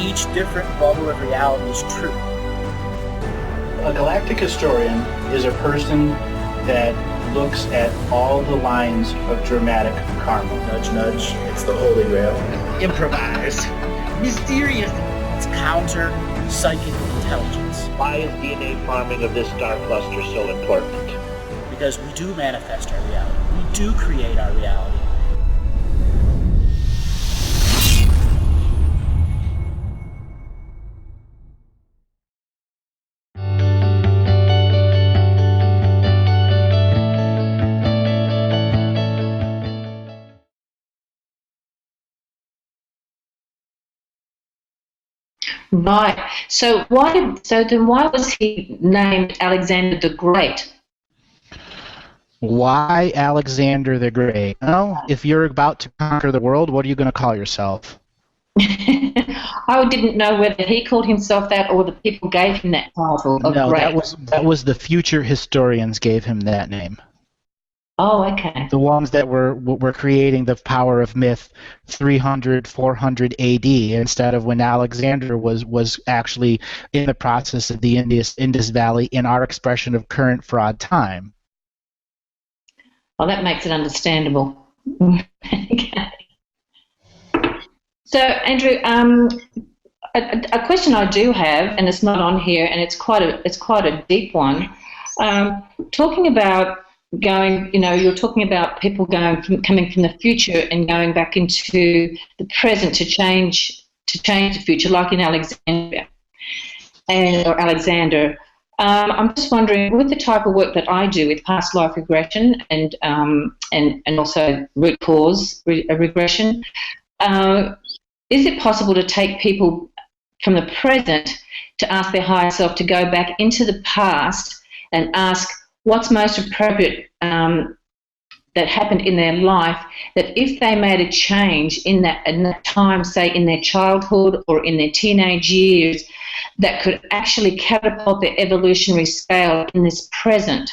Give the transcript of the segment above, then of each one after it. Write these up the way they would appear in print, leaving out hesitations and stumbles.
each different bubble of reality is true. A galactic historian is a person that looks at all the lines of dramatic karma. Nudge, nudge, it's the Holy Grail. Improvise. Mysterious. It's counter psychic intelligence. Why is DNA farming of this star cluster so important? Because we do manifest our reality. We do create our reality. Right. So then why was he named Alexander the Great? Why Alexander the Great? Well, if you're about to conquer the world, what are you going to call yourself? I didn't know whether he called himself that or the people gave him that title of No, Great. that was the future historians gave him that name. Oh, okay. The ones that were creating the power of myth 300, 400 AD instead of when Alexander was actually in the process of the Indus Valley in our expression of current fraud time. Well, that makes it understandable. Okay. So, Andrew, a question I do have, and it's not on here, and it's quite a deep one. Talking about going, you're talking about people coming from the future and going back into the present to change the future, like in Alexandria or Alexander. I'm just wondering, with the type of work that I do with past life regression and also root cause regression, is it possible to take people from the present to ask their higher self to go back into the past and ask what's most appropriate that happened in their life, that if they made a change in that time, say in their childhood or in their teenage years, that could actually catapult their evolutionary scale in this present?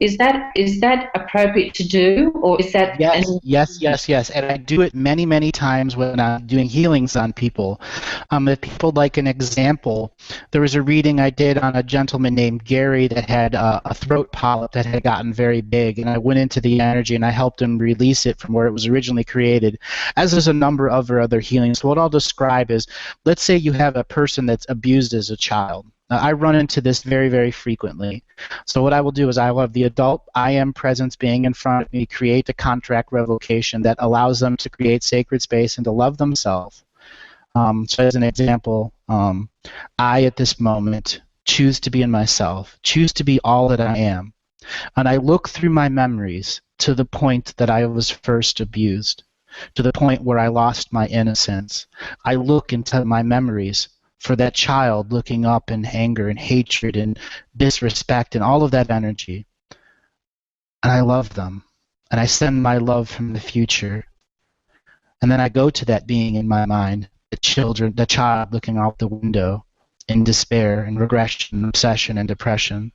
Is that appropriate to do, or is that... Yes. And I do it many, many times when I'm doing healings on people. If people like an example, there was a reading I did on a gentleman named Gary that had a throat polyp that had gotten very big, and I went into the energy and I helped him release it from where it was originally created, as there's a number of other healings. So what I'll describe is, let's say you have a person that's abused as a child. Now, I run into this very, very frequently. So what I will do is I will have the adult I am presence being in front of me create a contract revocation that allows them to create sacred space and to love themselves. So as an example, I at this moment choose to be in myself, choose to be all that I am. And I look through my memories to the point that I was first abused, to the point where I lost my innocence. I look into my memories for that child looking up in anger and hatred and disrespect and all of that energy. And I love them. And I send my love from the future. And then I go to that being in my mind, the child looking out the window in despair and regression, obsession and depression.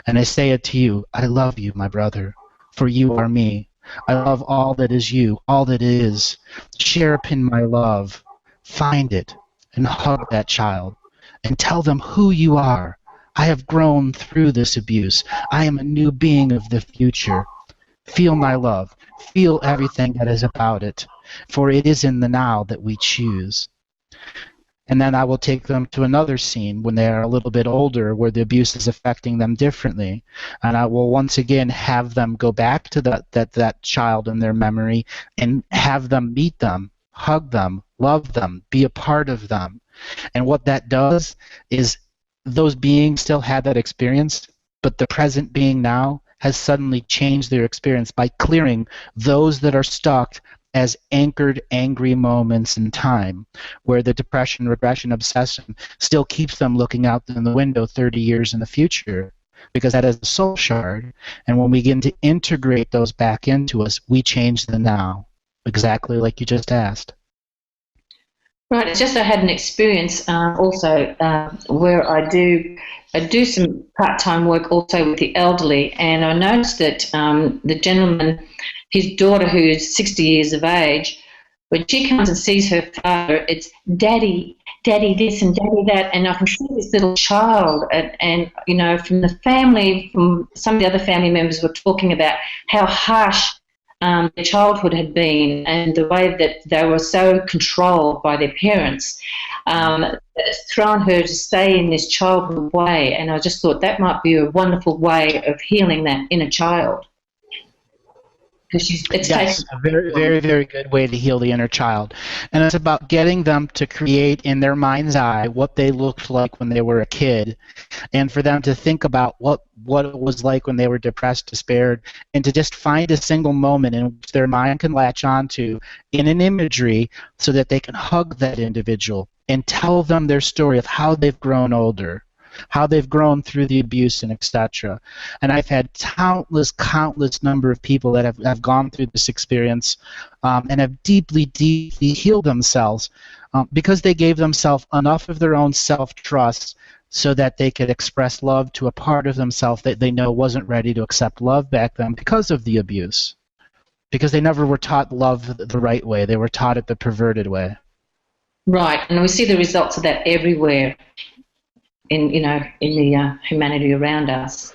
And I say it to you, I love you, my brother, for you are me. I love all that is you, all that is. Share upon my love. Find it. And hug that child and tell them who you are. I have grown through this abuse. I am a new being of the future. Feel my love. Feel everything that is about it. For it is in the now that we choose. And then I will take them to another scene when they are a little bit older where the abuse is affecting them differently. And I will once again have them go back to that child in their memory and have them meet them, hug them, love them, be a part of them. And what that does is those beings still had that experience, but the present being now has suddenly changed their experience by clearing those that are stuck as anchored, angry moments in time, where the depression, regression, obsession still keeps them looking out in the window 30 years in the future, because that is a soul shard. And when we begin to integrate those back into us, we change the now, exactly like you just asked. Right. It's just I had an experience also where I do some part-time work also with the elderly, and I noticed that the gentleman, his daughter, who's 60 years of age, when she comes and sees her father, it's Daddy, daddy this and daddy that, and I can see this little child, and you know, from the family, from some of the other family members were talking about how harsh their childhood had been, and the way that they were so controlled by their parents. It's thrown her to stay in this childhood way, and I just thought that might be a wonderful way of healing that inner child. Yes, a very, very, very good way to heal the inner child. And it's about getting them to create in their mind's eye what they looked like when they were a kid, and for them to think about what it was like when they were depressed, despaired, and to just find a single moment in which their mind can latch onto in an imagery so that they can hug that individual and tell them their story of how they've grown older, how they've grown through the abuse, and etc. And I've had countless number of people that have gone through this experience and have deeply, deeply healed themselves because they gave themselves enough of their own self-trust so that they could express love to a part of themselves that they know wasn't ready to accept love back then because of the abuse. Because they never were taught love the right way. They were taught it the perverted way. Right, and we see the results of that everywhere in the humanity around us.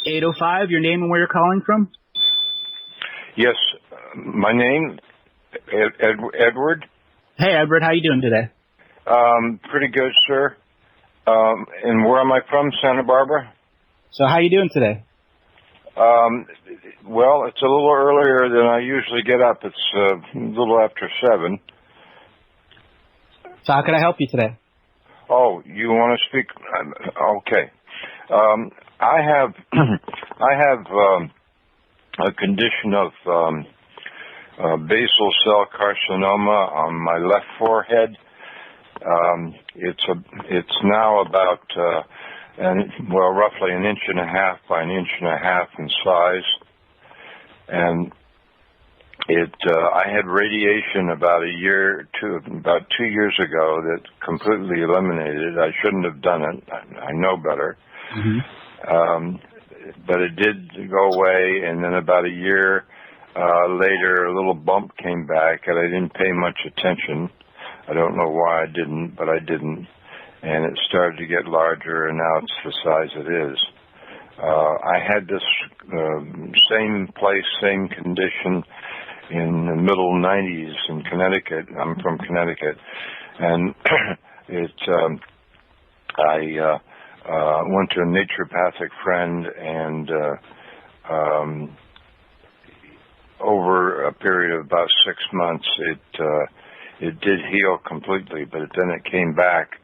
.805, your name and where you're calling from? Yes, my name, Edward. Hey, Edward, how you doing today? Pretty good, sir. And where am I from? Santa Barbara? So how you doing today? Well, it's a little earlier than I usually get up. It's a little after 7. So how can I help you today? Oh, you want to speak? Okay. I have a condition of basal cell carcinoma on my left forehead. It's now about roughly 1.5 inches by 1.5 inches in size, and I had radiation about 2 years ago that completely eliminated it. I shouldn't have done it. I know better. Mm-hmm. But it did go away, and then about a year later, a little bump came back, and I didn't pay much attention. I don't know why I didn't, but I didn't. And it started to get larger, and now it's the size it is. I had this same place, same condition in the middle 90s in Connecticut. I'm from Connecticut. And I went to a naturopathic friend, and over a period of about 6 months, it did heal completely, but then it came back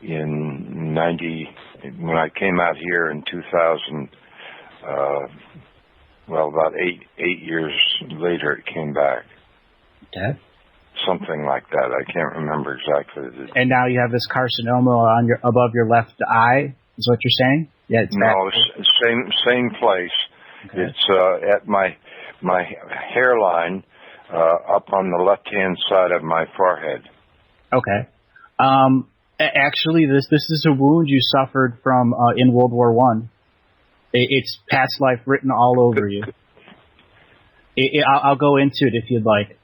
in 90, when I came out here in 2000, about eight years later it came back. Okay. Something like that. I can't remember exactly. And now you have this carcinoma on above your left eye, is what you're saying? Yeah. No, same place. Okay. It's at my hairline, up on the left-hand side of my forehead. Okay. Actually, this is a wound you suffered from in World War I. It's past life written all over you. I'll go into it if you'd like.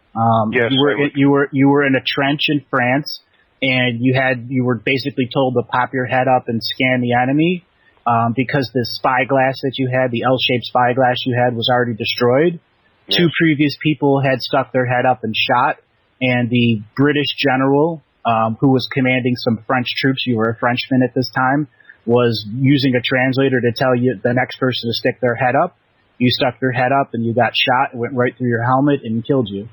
Yes, you were in a trench in France, and you were basically told to pop your head up and scan the enemy, because the spyglass that you had, the L-shaped spyglass you had, was already destroyed. Yes. 2 previous people had stuck their head up and shot, and the British general, who was commanding some French troops, you were a Frenchman at this time, was using a translator to tell you the next person to stick their head up. You stuck your head up and you got shot, it went right through your helmet and killed you.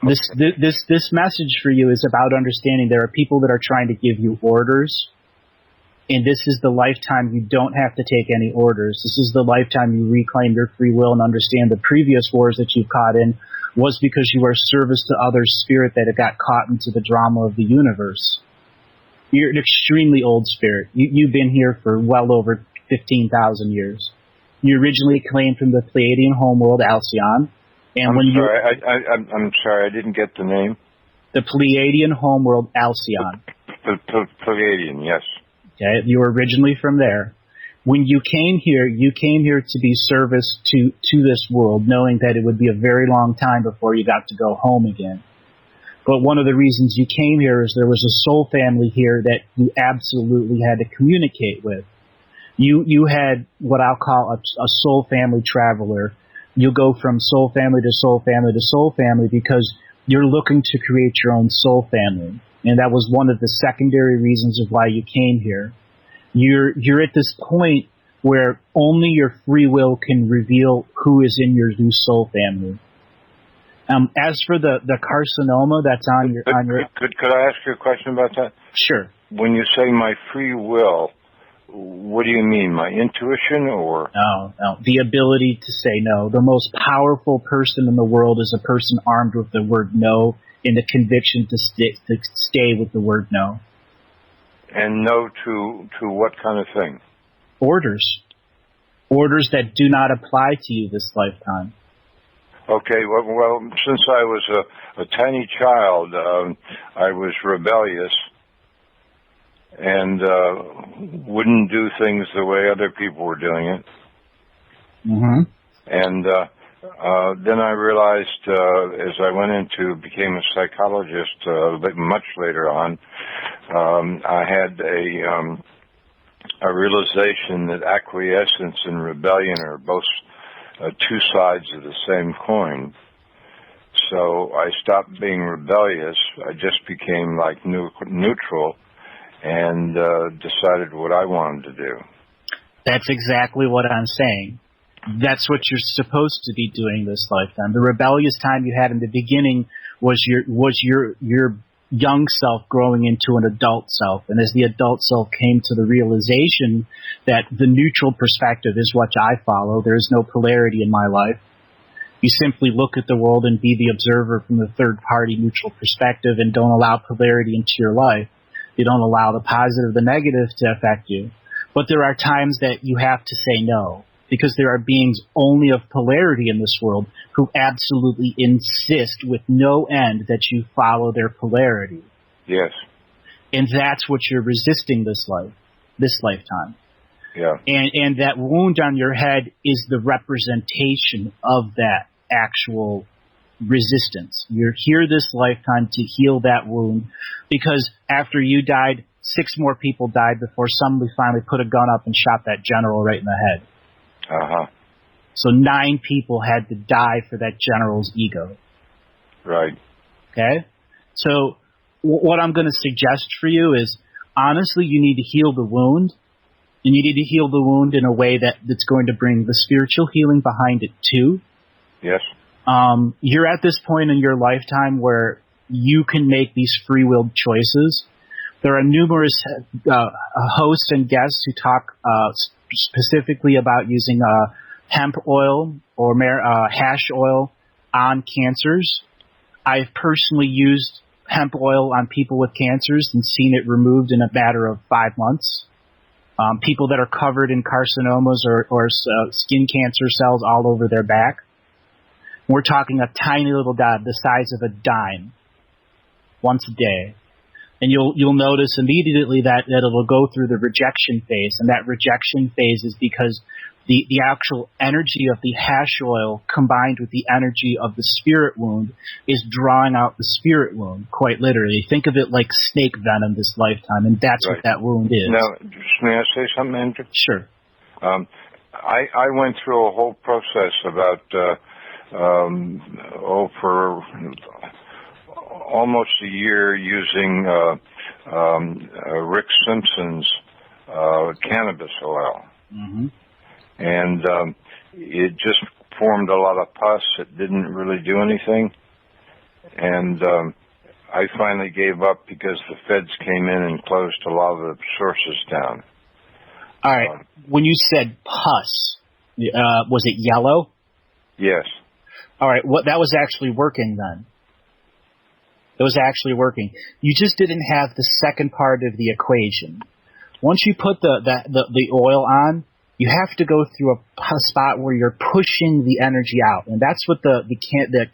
This message for you is about understanding there are people that are trying to give you orders, and this is the lifetime you don't have to take any orders. This is the lifetime you reclaim your free will and understand the previous wars that you've caught in was because you are service to others' spirit that it got caught into the drama of the universe. You're an extremely old spirit. You've been here for well over 15,000 years. You originally came from the Pleiadian homeworld, Alcyon. And I'm sorry, I didn't get the name. The Pleiadian homeworld, Alcyon. Pleiadian, yes. Okay, you were originally from there. When you came here to be service to this world, knowing that it would be a very long time before you got to go home again. But one of the reasons you came here is there was a soul family here that you absolutely had to communicate with. You had what I'll call a soul family traveler. You go from soul family to soul family to soul family because you're looking to create your own soul family. And that was one of the secondary reasons of why you came here. You're at this point where only your free will can reveal who is in your new soul family. As for the carcinoma that's on your... Could I ask you a question about that? Sure. When you say my free will, what do you mean? My intuition or? No. The ability to say no. The most powerful person in the world is a person armed with the word no and the conviction to stay with the word no. And no to what kind of thing? Orders. Orders that do not apply to you this lifetime. Okay, well, since I was a tiny child, I was rebellious and wouldn't do things the way other people were doing it. Mm-hmm. And then I realized as I became a psychologist much later on, I had a realization that acquiescence and rebellion are both two sides of the same coin. So I stopped being rebellious. I just became like neutral and decided what I wanted to do. That's exactly what I'm saying. That's what you're supposed to be doing this lifetime. The rebellious time you had in the beginning was your young self growing into an adult self. And as the adult self came to the realization that the neutral perspective is what I follow, there is no polarity in my life. You simply look at the world and be the observer from the third-party neutral perspective and don't allow polarity into your life. You don't allow the positive, the negative to affect you. But there are times that you have to say no, because there are beings only of polarity in this world who absolutely insist with no end that you follow their polarity. Yes. And that's what you're resisting this lifetime. Yeah. And that wound on your head is the representation of that actual resistance. You're here this lifetime to heal that wound, because after you died, 6 more people died before somebody finally put a gun up and shot that general right in the head. Uh-huh. So 9 people had to die for that general's ego. Right. Okay? So what I'm going to suggest for you is, honestly, you need to heal the wound. And you need to heal the wound in a way that's going to bring the spiritual healing behind it, too. Yes. You're at this point in your lifetime where you can make these free-willed choices. There are numerous hosts and guests who talk specifically about using hemp oil or hash oil on cancers. I've personally used hemp oil on people with cancers and seen it removed in a matter of 5 months. People that are covered in carcinomas or skin cancer cells all over their back. We're talking a tiny little dot the size of a dime once a day. And you'll notice immediately that it'll go through the rejection phase. And that rejection phase is because the actual energy of the hash oil combined with the energy of the spirit wound is drawing out the spirit wound, quite literally. Think of it like snake venom this lifetime, and that's right. What that wound is. Now, may I say something, Andrew? Sure. I went through a whole process about, for almost a year using Rick Simpson's cannabis oil. Mm-hmm. And it just formed a lot of pus. It didn't really do anything. And I finally gave up because the feds came in and closed a lot of the sources down. All right. When you said pus, was it yellow? Yes. All right. That was actually working then. It was actually working. You just didn't have the second part of the equation. Once you put the oil on, you have to go through a spot where you're pushing the energy out, and that's what the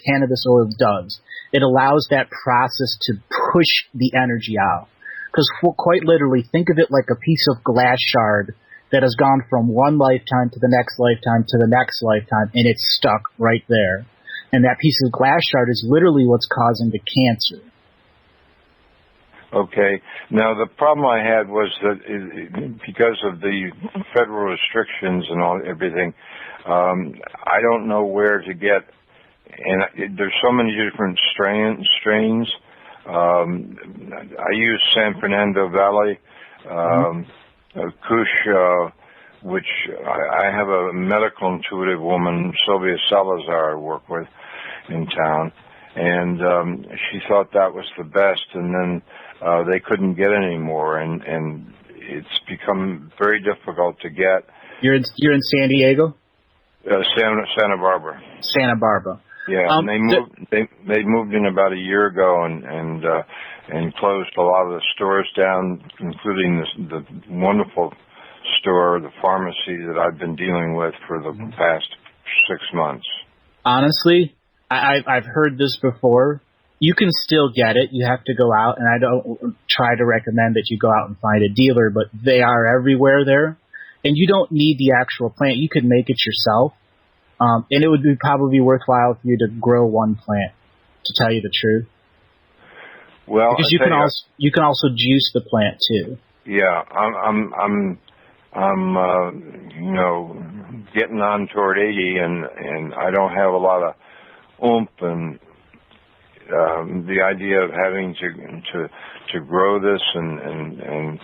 cannabis oil does. It allows that process to push the energy out. Because quite literally, think of it like a piece of glass shard that has gone from one lifetime to the next lifetime to the next lifetime, and it's stuck right there. And that piece of glass shard is literally what's causing the cancer. Okay. Now, the problem I had was that because of the federal restrictions and everything, I don't know where to get, and there's so many different strains. I use San Fernando Valley, Kush, which I have a medical intuitive woman, Sylvia Salazar, I work with in town, and she thought that was the best, and then they couldn't get any more, and it's become very difficult to get. You're in San Diego? Santa Barbara. Santa Barbara. Yeah, and they moved in about a year ago and closed a lot of the stores down, including the wonderful store, the pharmacy that I've been dealing with for the past 6 months. Honestly, I've heard this before. You can still get it. You have to go out, and I don't try to recommend that you go out and find a dealer, but they are everywhere there. And you don't need the actual plant. You could make it yourself. And it would be probably worthwhile for you to grow one plant, to tell you the truth. Well, because you can also juice the plant too. Yeah, I'm getting on toward 80, and I don't have a lot of oomph, and the idea of having to grow this and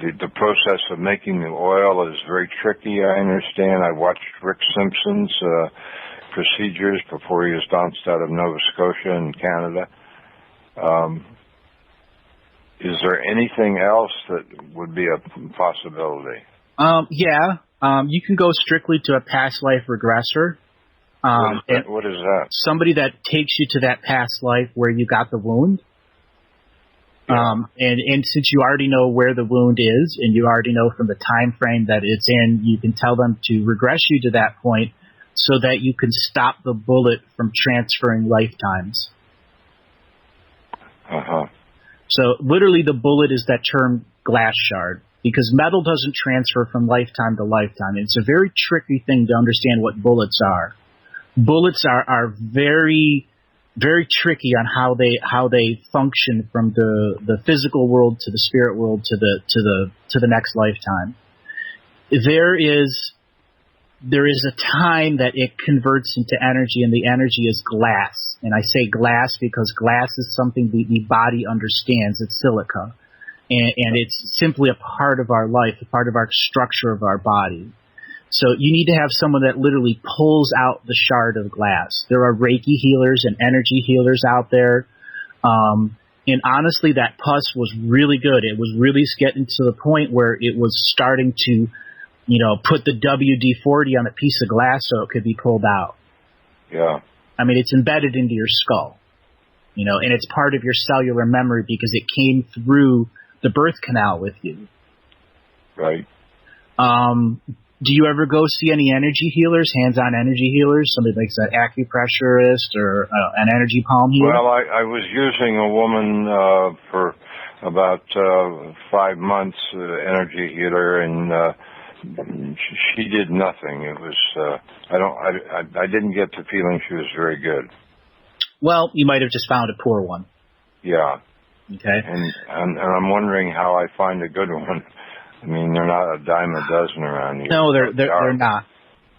the process of making the oil is very tricky, I understand. I watched Rick Simpson's procedures before he was bounced out of Nova Scotia in Canada. Is there anything else that would be a possibility? You can go strictly to a past life regressor. What is that? Somebody that takes you to that past life where you got the wound. Yeah. And since you already know where the wound is, and you already know from the time frame that it's in, you can tell them to regress you to that point so that you can stop the bullet from transferring lifetimes. Uh-huh. So literally the bullet is that term glass shard, because metal doesn't transfer from lifetime to lifetime. It's a very tricky thing to understand what bullets are. Bullets are very, very tricky on how they function from the physical world to the spirit world to the next lifetime. There is a time that it converts into energy, and the energy is glass. And I say glass because glass is something the body understands. It's silica. And it's simply a part of our life, a part of our structure of our body. So you need to have someone that literally pulls out the shard of glass. There are Reiki healers and energy healers out there. And honestly, that pus was really good. It was really getting to the point where it was starting to, put the WD-40 on a piece of glass so it could be pulled out. Yeah. I mean, it's embedded into your skull, and it's part of your cellular memory because it came through the birth canal with you. Right. Do you ever go see any energy healers, hands-on energy healers, somebody like an acupressurist or an energy palm healer? Well, I was using a woman for about 5 months, energy healer, and she did nothing. It was I didn't get the feeling she was very good. Well, you might have just found a poor one. Yeah. Okay. And I'm wondering how I find a good one. I mean, they're not a dime a dozen around here. No, they're not.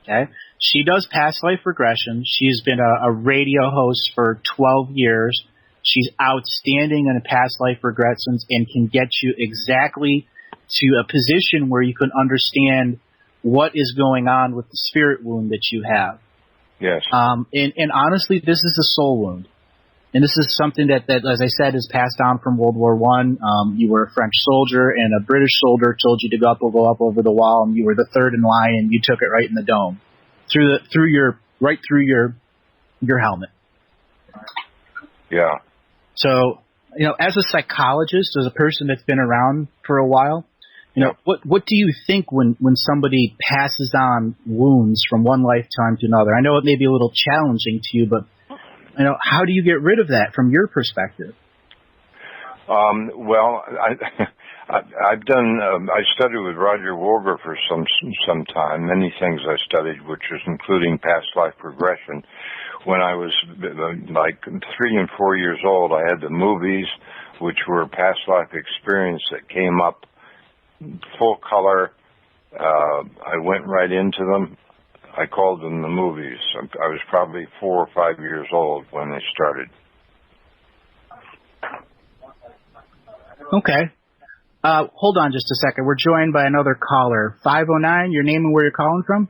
Okay. She does past life regression. She's been a radio host for 12 years. She's outstanding in past life regressions and can get you exactly to a position where you can understand what is going on with the spirit wound that you have. Yes. And honestly, this is a soul wound. And this is something that, as I said, is passed down from World War I. You were a French soldier, and a British soldier told you to go up over the wall, and you were the third in line, and you took it right in the dome, through your helmet. Yeah. So, as a psychologist, as a person that's been around for a while, what do you think when somebody passes on wounds from one lifetime to another? I know it may be a little challenging to you, but how do you get rid of that from your perspective? Well, I've done. I studied with Roger Wolger for some time. Many things I studied, which was including past life regression. When I was like 3 and 4 years old, I had the movies, which were past life experience that came up full color. I went right into them. I called them the movies. I was probably 4 or 5 years old when they started. Okay. Hold on just a second. We're joined by another caller. 509, your name and where you're calling from?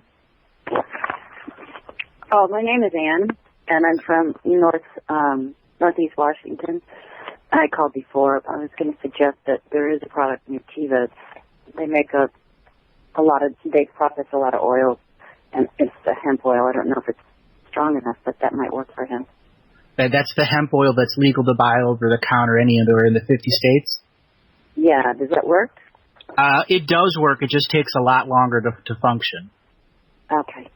Oh, my name is Ann, and I'm from Northeast Washington. I called before. I was going to suggest that there is a product, Nutiva. They make they process a lot of oils, and it's the hemp oil. I don't know if it's strong enough, but that might work for him. That's the hemp oil that's legal to buy over the counter anywhere in the 50 states? Yeah, does that work? It does work. It just takes a lot longer to function. Okay.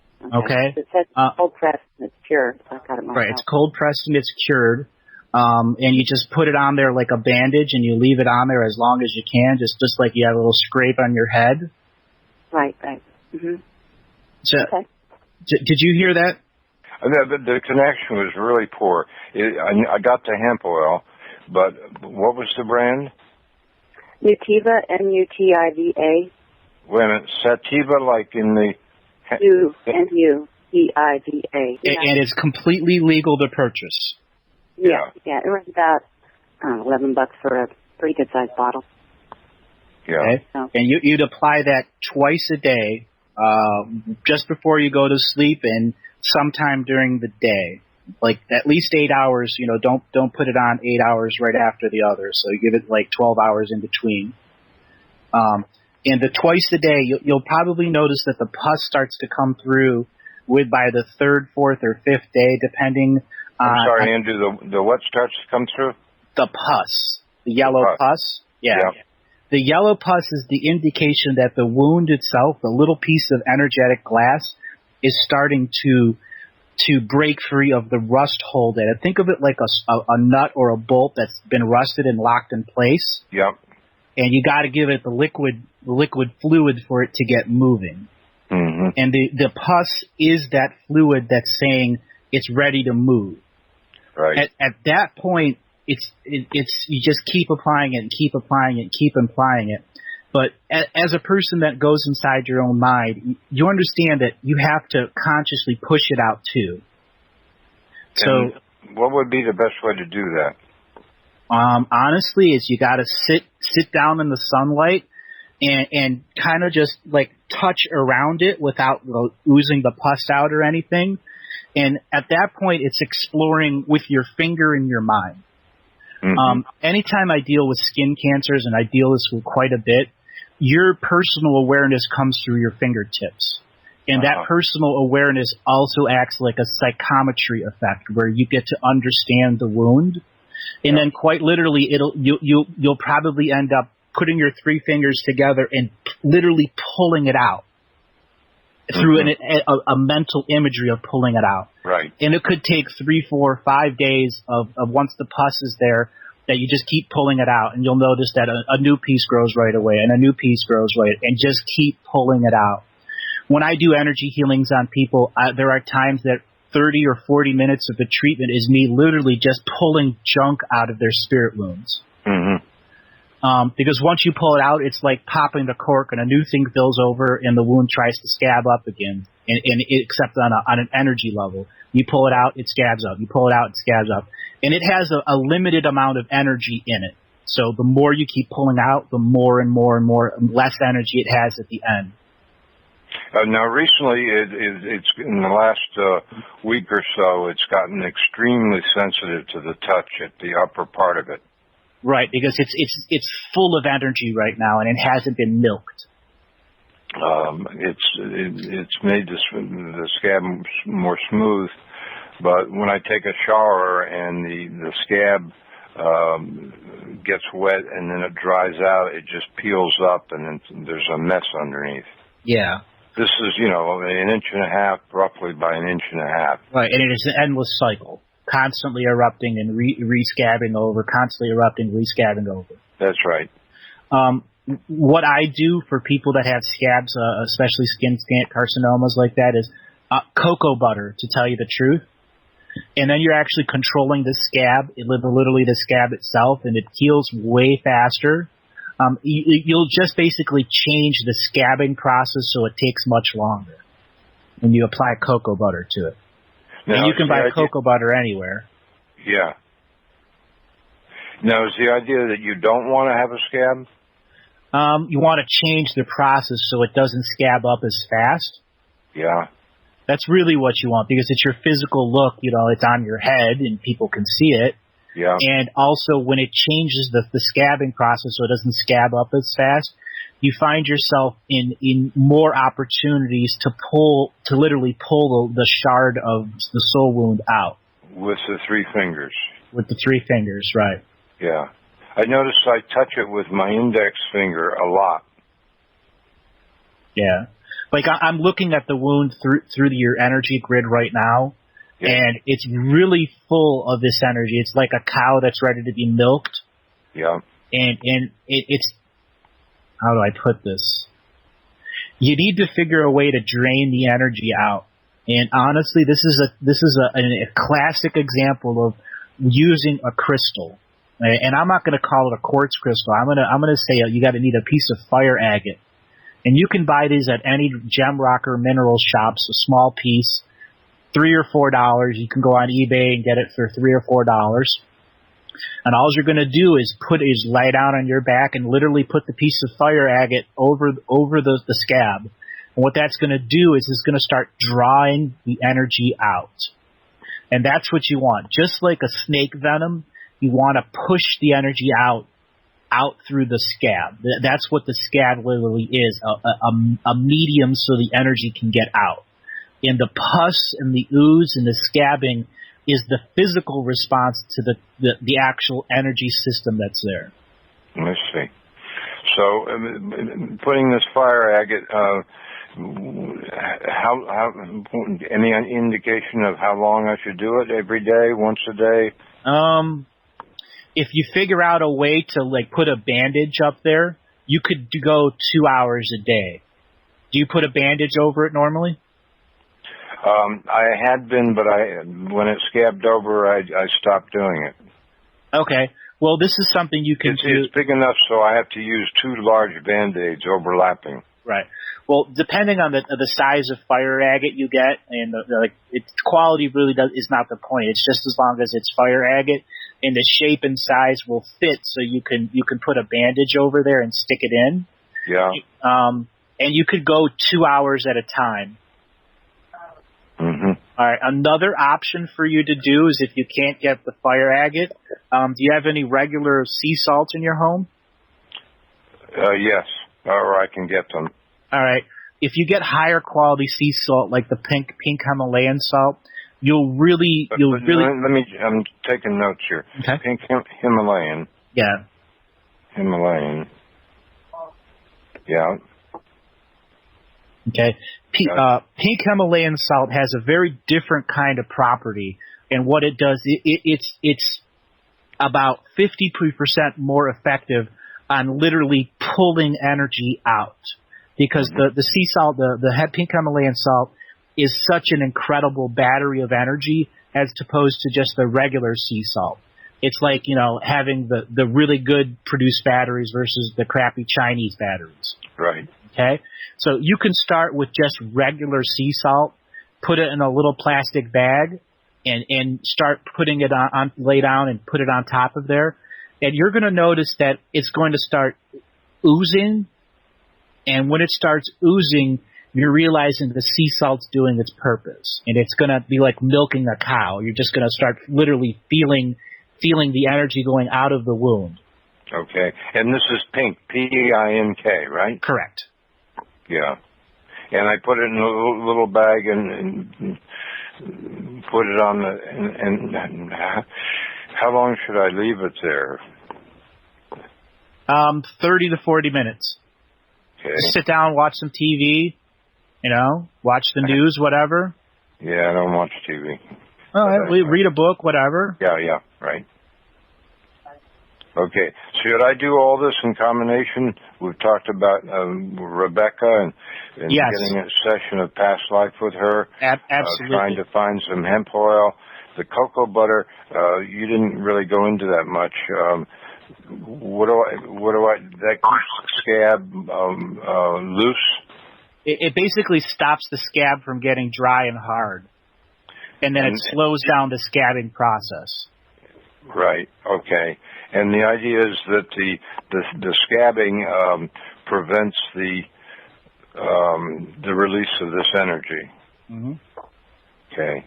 It says cold pressed and it's cured. So I've got it myself. Right, it's cold pressed and it's cured. And you just put it on there like a bandage, and you leave it on there as long as you can, just like you have a little scrape on your head. Right. Mm-hmm. So, okay. Did you hear that? The connection was really poor. I got the hemp oil, but what was the brand? Nutiva, Nutiva. Wait a minute, Sativa, like in the... Nutiva. And it's completely legal to purchase. Yeah. It was about $11 for a pretty good sized bottle. Yeah. Okay. So. And you'd apply that twice a day, just before you go to sleep and sometime during the day, like at least 8 hours. Don't put it on 8 hours right after the other. So you give it like 12 hours in between. And the twice a day, you'll probably notice that the pus starts to come through by the 3rd, 4th, or 5th day, depending. I'm sorry, Andrew. The what starts to come through? The pus, the yellow pus. Yeah. The yellow pus is the indication that the wound itself, the little piece of energetic glass, is starting to break free of the rust hold in it. Think of it like a nut or a bolt that's been rusted and locked in place. Yep. And you got to give it the liquid fluid for it to get moving. Mm-hmm. And the pus is that fluid that's saying it's ready to move. Right. At that point, it's you just keep applying it and keep applying it and keep applying it. But as a person that goes inside your own mind, you understand that you have to consciously push it out too. So, what would be the best way to do that? Honestly, is you got to sit down in the sunlight and kind of just like touch around it without oozing the pus out or anything. And at that point, it's exploring with your finger in your mind. Mm-hmm. Anytime I deal with skin cancers, and I deal this with quite a bit, your personal awareness comes through your fingertips. And that personal awareness also acts like a psychometry effect where you get to understand the wound. And then quite literally, you'll probably end up putting your 3 fingers together and literally pulling it out through a mental imagery of pulling it out. Right. And it could take 3, 4, 5 days of once the pus is there, that you just keep pulling it out, and you'll notice that a new piece grows right away, and a new piece grows right, and just keep pulling it out. When I do energy healings on people, there are times that 30 or 40 minutes of the treatment is me literally just pulling junk out of their spirit wounds. Mm-hmm. Because once you pull it out, it's like popping the cork and a new thing fills over and the wound tries to scab up again, except on an energy level. You pull it out, it scabs up. You pull it out, it scabs up. And it has a limited amount of energy in it. So the more you keep pulling out, the more and more and more, less energy it has at the end. Now, recently, it's in the last week or so, it's gotten extremely sensitive to the touch at the upper part of it. Right, because it's full of energy right now, and it hasn't been milked. It's made the scab more smooth, but when I take a shower and the scab gets wet and then it dries out, it just peels up and then there's a mess underneath. Yeah. This is, an inch and a half, roughly by an inch and a half. Right, and it is an endless cycle, constantly erupting and re-scabbing over, constantly erupting, re-scabbing over. That's right. What I do for people that have scabs, especially skin carcinomas like that, is cocoa butter, to tell you the truth. And then you're actually controlling the scab, literally the scab itself, and it heals way faster. You'll just basically change the scabbing process so it takes much longer when you apply cocoa butter to it. Now, and you can buy cocoa butter anywhere. Yeah. Now, is the idea that you don't want to have a scab? You want to change the process so it doesn't scab up as fast. Yeah. That's really what you want, because it's your physical look. It's on your head and people can see it. Yeah. And also when it changes the scabbing process so it doesn't scab up as fast, you find yourself in more opportunities to literally pull the shard of the soul wound out. With the 3 fingers. With the 3 fingers, right. Yeah. I notice I touch it with my index finger a lot. Yeah. Like I'm looking at the wound through your energy grid right now. Yeah. And it's really full of this energy. It's like a cow that's ready to be milked. Yeah. And it's how do I put this? You need to figure a way to drain the energy out. And honestly, this is a classic example of using a crystal. And I'm not going to call it a quartz crystal. I'm gonna say you got to need a piece of fire agate. And you can buy these at any gem rock or mineral shops, a small piece. $3 or $4. You can go on eBay and get it for $3 or $4. And all you're going to do is lay down on your back and literally put the piece of fire agate over the scab. And what that's going to do is it's going to start drawing the energy out. And that's what you want. Just like a snake venom, you want to push the energy out through the scab. That's what the scab literally is, a medium so the energy can get out. And the pus and the ooze and the scabbing is the physical response to the actual energy system that's there. Let's see. So, putting this fire agate, how any indication of how long I should do it? Every day, once a day? If you figure out a way to put a bandage up there, you could go 2 hours a day. Do you put a bandage over it normally? I had been, but when it scabbed over, I stopped doing it. Okay. Well, this is something you can do. It's big enough so I have to use 2 large Band-Aids overlapping. Right. Well, depending on the size of fire agate you get, and its quality really is not the point. It's just as long as it's fire agate, and the shape and size will fit, so you can put a bandage over there and stick it in. Yeah. And you could go 2 hours at a time. Mm-hmm. All right. Another option for you to do is if you can't get the fire agate, do you have any regular sea salt in your home? Yes, or I can get them. All right. If you get higher quality sea salt, like the pink Himalayan salt, you'll really. Let me. I'm taking notes here. Okay. Pink Himalayan. Yeah. Himalayan. Yeah. Okay. Pink Himalayan salt has a very different kind of property, and what it does, it's about 50% more effective on literally pulling energy out, because the sea salt, the pink Himalayan salt, is such an incredible battery of energy as opposed to just the regular sea salt. It's like, having the really good produced batteries versus the crappy Chinese batteries. Right. Okay? So you can start with just regular sea salt, put it in a little plastic bag, and start putting it lay down and put it on top of there. And you're going to notice that it's going to start oozing. And when it starts oozing, you're realizing the sea salt's doing its purpose, and it's going to be like milking a cow. You're just going to start literally feeling the energy going out of the wound. Okay. And this is pink, P-I-N-K, right? Correct. Yeah. And I put it in a little bag and put it on and how long should I leave it there? 30 to 40 minutes. Okay. Just sit down, watch some TV, watch the news, whatever. Yeah, I don't watch TV. All right, we read a book, whatever. Yeah, right. Okay. Should I do all this in combination? We've talked about Rebecca and yes. getting a session of past life with her. Absolutely. Trying to find some hemp oil. The cocoa butter, you didn't really go into that much. What do I, that keeps the scab loose? It basically stops the scab from getting dry and hard. And then it slows down the scabbing process. Right. Okay. And the idea is that the scabbing prevents the release of this energy. Mm-hmm. Okay.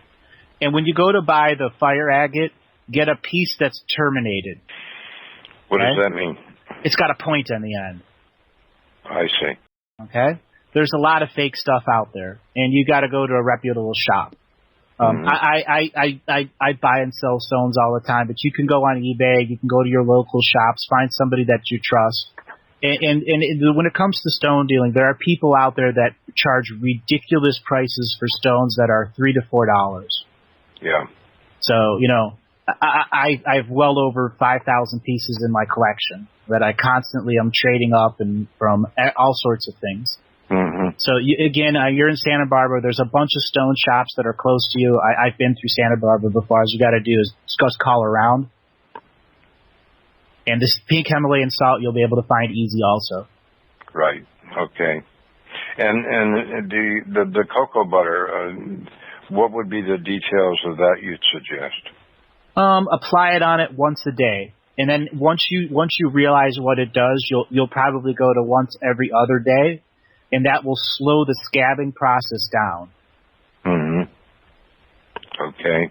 And when you go to buy the fire agate, get a piece that's terminated. What does that mean? It's got a point on the end. I see. Okay. There's a lot of fake stuff out there, and you got to go to a reputable shop. I buy and sell stones all the time, but you can go on eBay, you can go to your local shops, find somebody that you trust. And when it comes to stone dealing, there are people out there that charge ridiculous prices for stones that are $3 to $4. Yeah. So, I have well over 5,000 pieces in my collection that I constantly am trading up and from all sorts of things. Mm-hmm. So, you're in Santa Barbara. There's a bunch of stone shops that are close to you. I've been through Santa Barbara before. All you got to do is just call around. And this pink Himalayan salt you'll be able to find easy also. Right. Okay. And the cocoa butter, what would be the details of that you'd suggest? Apply it on it once a day. And then once you realize what it does, you'll probably go to once every other day. And that will slow the scabbing process down. Mm-hmm. Okay.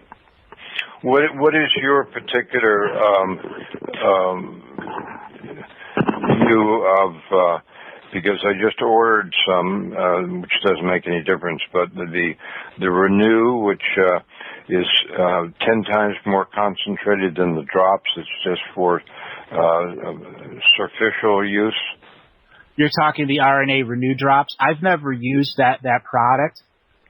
What is your particular view of? Because I just ordered some, which doesn't make any difference, but the Renew, which is 10 times more concentrated than the drops. It's just for superficial use. You're talking the RNA Renew drops. I've never used that product.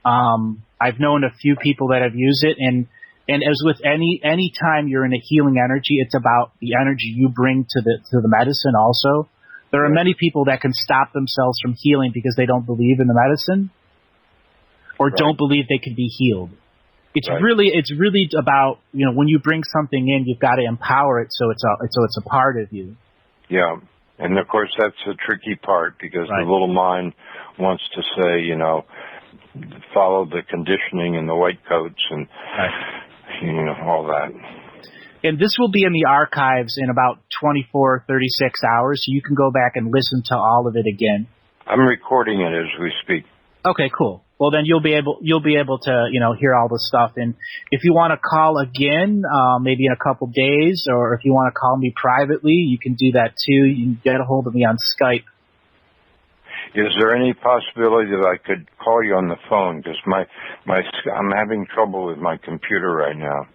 I've known a few people that have used it, and as with any time you're in a healing energy, it's about the energy you bring to the medicine also. There are many people that can stop themselves from healing because they don't believe in the medicine or don't believe they can be healed. It's really about, when you bring something in, you've got to empower it so it's a part of you. Yeah. And, of course, that's the tricky part because the little mind wants to say, follow the conditioning and the white coats and, all that. And this will be in the archives in about 24, 36 hours, so you can go back and listen to all of it again. I'm recording it as we speak. Okay, cool. Well, then you'll be able to, hear all the stuff. And if you want to call again, maybe in a couple days, or if you want to call me privately, you can do that too. You can get a hold of me on Skype. Is there any possibility that I could call you on the phone? Because I'm having trouble with my computer right now.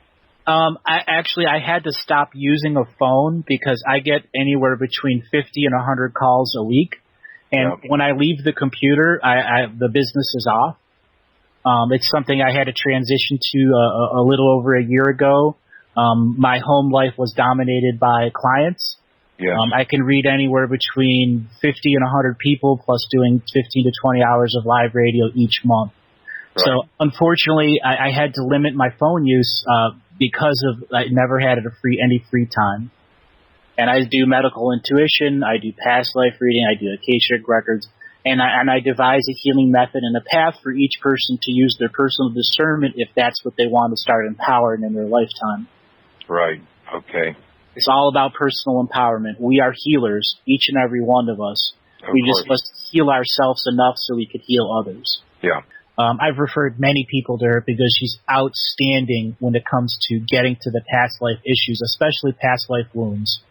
I had to stop using a phone because I get anywhere between 50 and 100 calls a week. And when I leave the computer, the business is off. It's something I had to transition to a little over a year ago. My home life was dominated by clients. Yes. I can read anywhere between 50 and 100 people, plus doing 15 to 20 hours of live radio each month. Right. So unfortunately, I had to limit my phone use because I never had any free time. And I do medical intuition, I do past life reading, I do Akashic Records, and I devise a healing method and a path for each person to use their personal discernment if that's what they want to start empowering in their lifetime. Right. Okay. It's all about personal empowerment. We are healers, each and every one of us. We just must heal ourselves enough so we could heal others. Yeah. I've referred many people to her because she's outstanding when it comes to getting to the past life issues, especially past life wounds.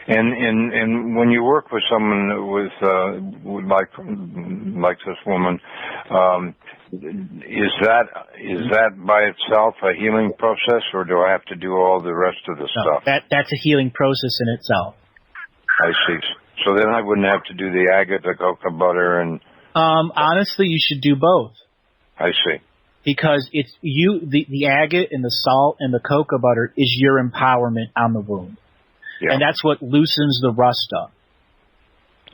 And when you work with someone with like this woman, is that by itself a healing process, or do I have to do all the rest of the stuff? That's a healing process in itself. I see. So then I wouldn't have to do the agate, the cocoa butter, and. Honestly, you should do both. I see. Because it's the agate and the salt and the cocoa butter is your empowerment on the wound. Yeah. And that's what loosens the rust up.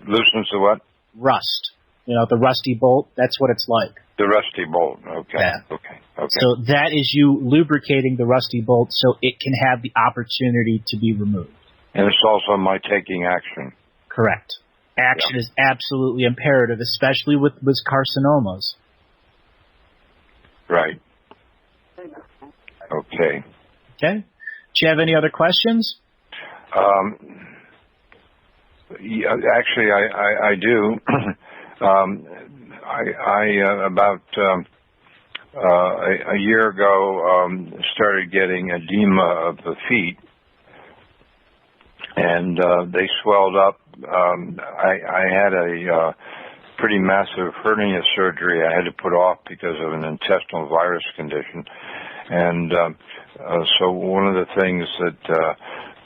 Loosens the what? Rust. The rusty bolt, that's what it's like. The rusty bolt, okay. Yeah. Okay. So that is you lubricating the rusty bolt so it can have the opportunity to be removed. And it's also my taking action. Correct. Action is absolutely imperative, especially with carcinomas. Right. Okay. Okay. Do you have any other questions? Yeah, actually, I do. About a year ago started getting edema of the feet, and they swelled up. I had a pretty massive hernia surgery I had to put off because of an intestinal virus condition. And so one of the things that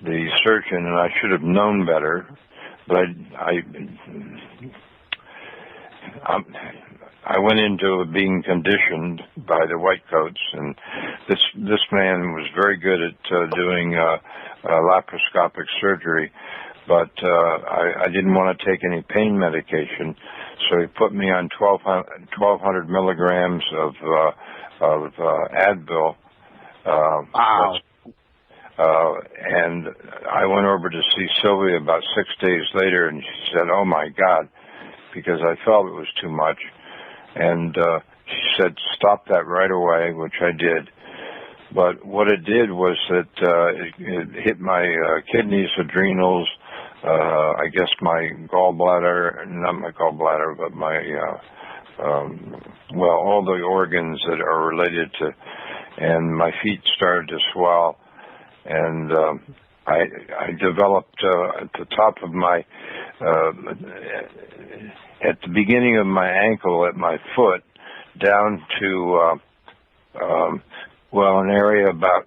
the surgeon, and I should have known better, but I went into being conditioned by the white coats, and this man was very good at doing laparoscopic surgery, but I didn't want to take any pain medication, so he put me on 1,200 milligrams of Advil. Wow. And I went over to see Sylvia about 6 days later, and she said, "Oh my God," because I felt it was too much. And she said, "Stop that right away," which I did. But what it did was that it hit my kidneys, adrenals, I guess my gallbladder, not my gallbladder, but my, all the organs that are related to, and my feet started to swell. And I developed at the top of my, at the beginning of my ankle at my foot down to, an area about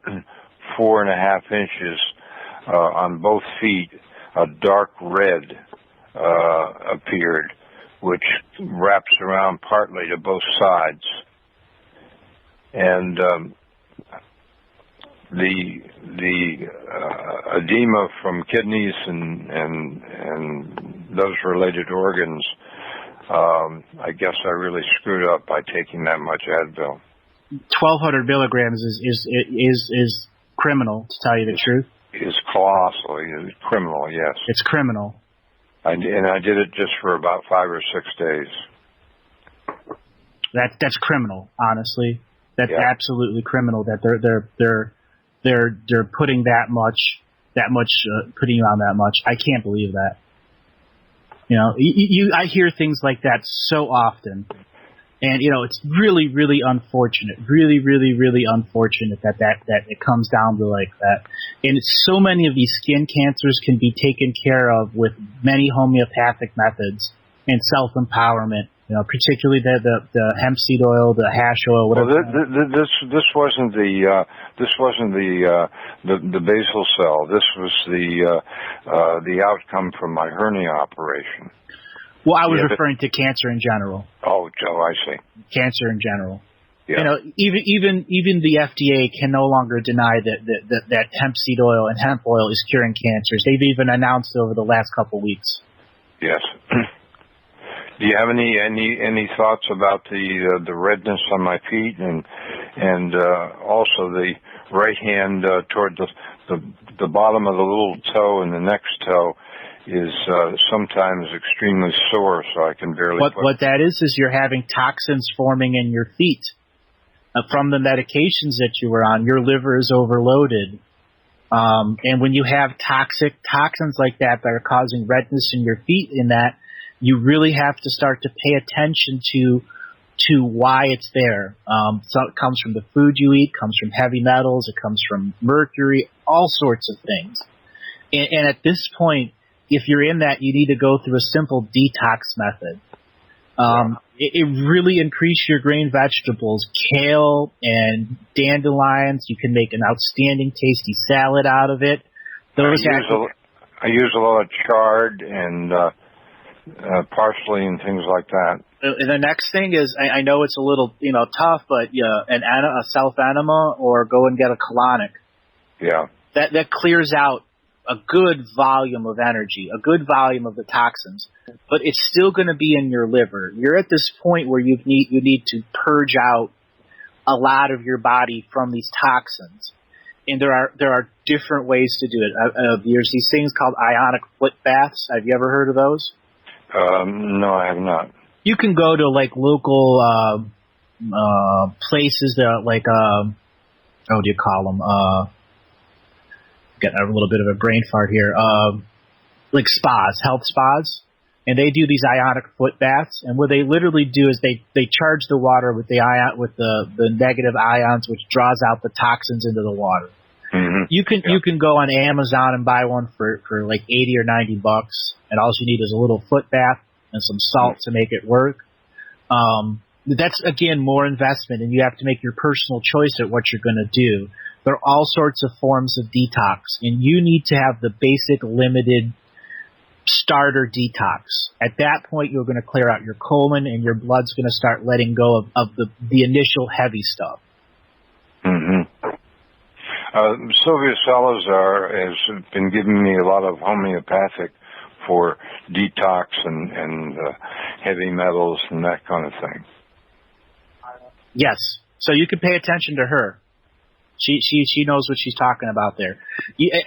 4.5 inches on both feet, a dark red appeared, which wraps around partly to both sides. And the edema from kidneys and those related organs, I guess I really screwed up by taking that much Advil. 1,200 milligrams is criminal, to tell you the truth. It's colossal. It's criminal, yes. It's criminal. And I did it just for about 5 or 6 days. That's criminal, honestly. That's absolutely criminal. That they're putting that much putting you on that much. I can't believe that. I hear things like that so often, and it's really, really unfortunate. Really, really, really unfortunate that it comes down to like that. And so many of these skin cancers can be taken care of with many homeopathic methods and self-empowerment. Particularly the hemp seed oil, the hash oil, whatever. Well, this wasn't the basal cell. This was the outcome from my hernia operation. Well, I was referring to cancer in general. Oh, Joe, I see. Cancer in general. Yeah. Even the FDA can no longer deny that hemp seed oil and hemp oil is curing cancers. They've even announced it over the last couple of weeks. Yes. Do you have any thoughts about the redness on my feet and also the right hand toward the bottom of the little toe and the next toe is sometimes extremely sore, so I can barely. What that is you're having toxins forming in your feet from the medications that you were on. Your liver is overloaded, and when you have toxins like that are causing redness in your feet, you really have to start to pay attention to why it's there. So it comes from the food you eat, comes from heavy metals, it comes from mercury, all sorts of things. And at this point, if you're in that, you need to go through a simple detox method. It really increases your green vegetables, kale and dandelions. You can make an outstanding, tasty salad out of it. I use a lot of chard and parsley and things like that. And the next thing is, I know it's a little tough, but a self-enema or go and get a colonic. Yeah. That clears out a good volume of energy, a good volume of the toxins, but it's still going to be in your liver. You're at this point where you need to purge out a lot of your body from these toxins, and there are different ways to do it. There's these things called ionic foot baths. Have you ever heard of those? No, I have not. You can go to like local places that like what do you call them? Getting a little bit of a brain fart here. Like spas, health spas, and they do these ionic foot baths. And what they literally do is they charge the water with the negative ions, which draws out the toxins into the water. Mm-hmm. You can go on Amazon and buy one for like $80 or $90, and all you need is a little foot bath and some salt to make it work. That's again more investment, and you have to make your personal choice at what you're going to do. There are all sorts of forms of detox, and you need to have the basic limited starter detox. At that point, you're going to clear out your colon, and your blood's going to start letting go of the initial heavy stuff. Mm-hmm. Sylvia Salazar has been giving me a lot of homeopathic for detox and heavy metals and that kind of thing. Yes, so you can pay attention to her. She knows what she's talking about there.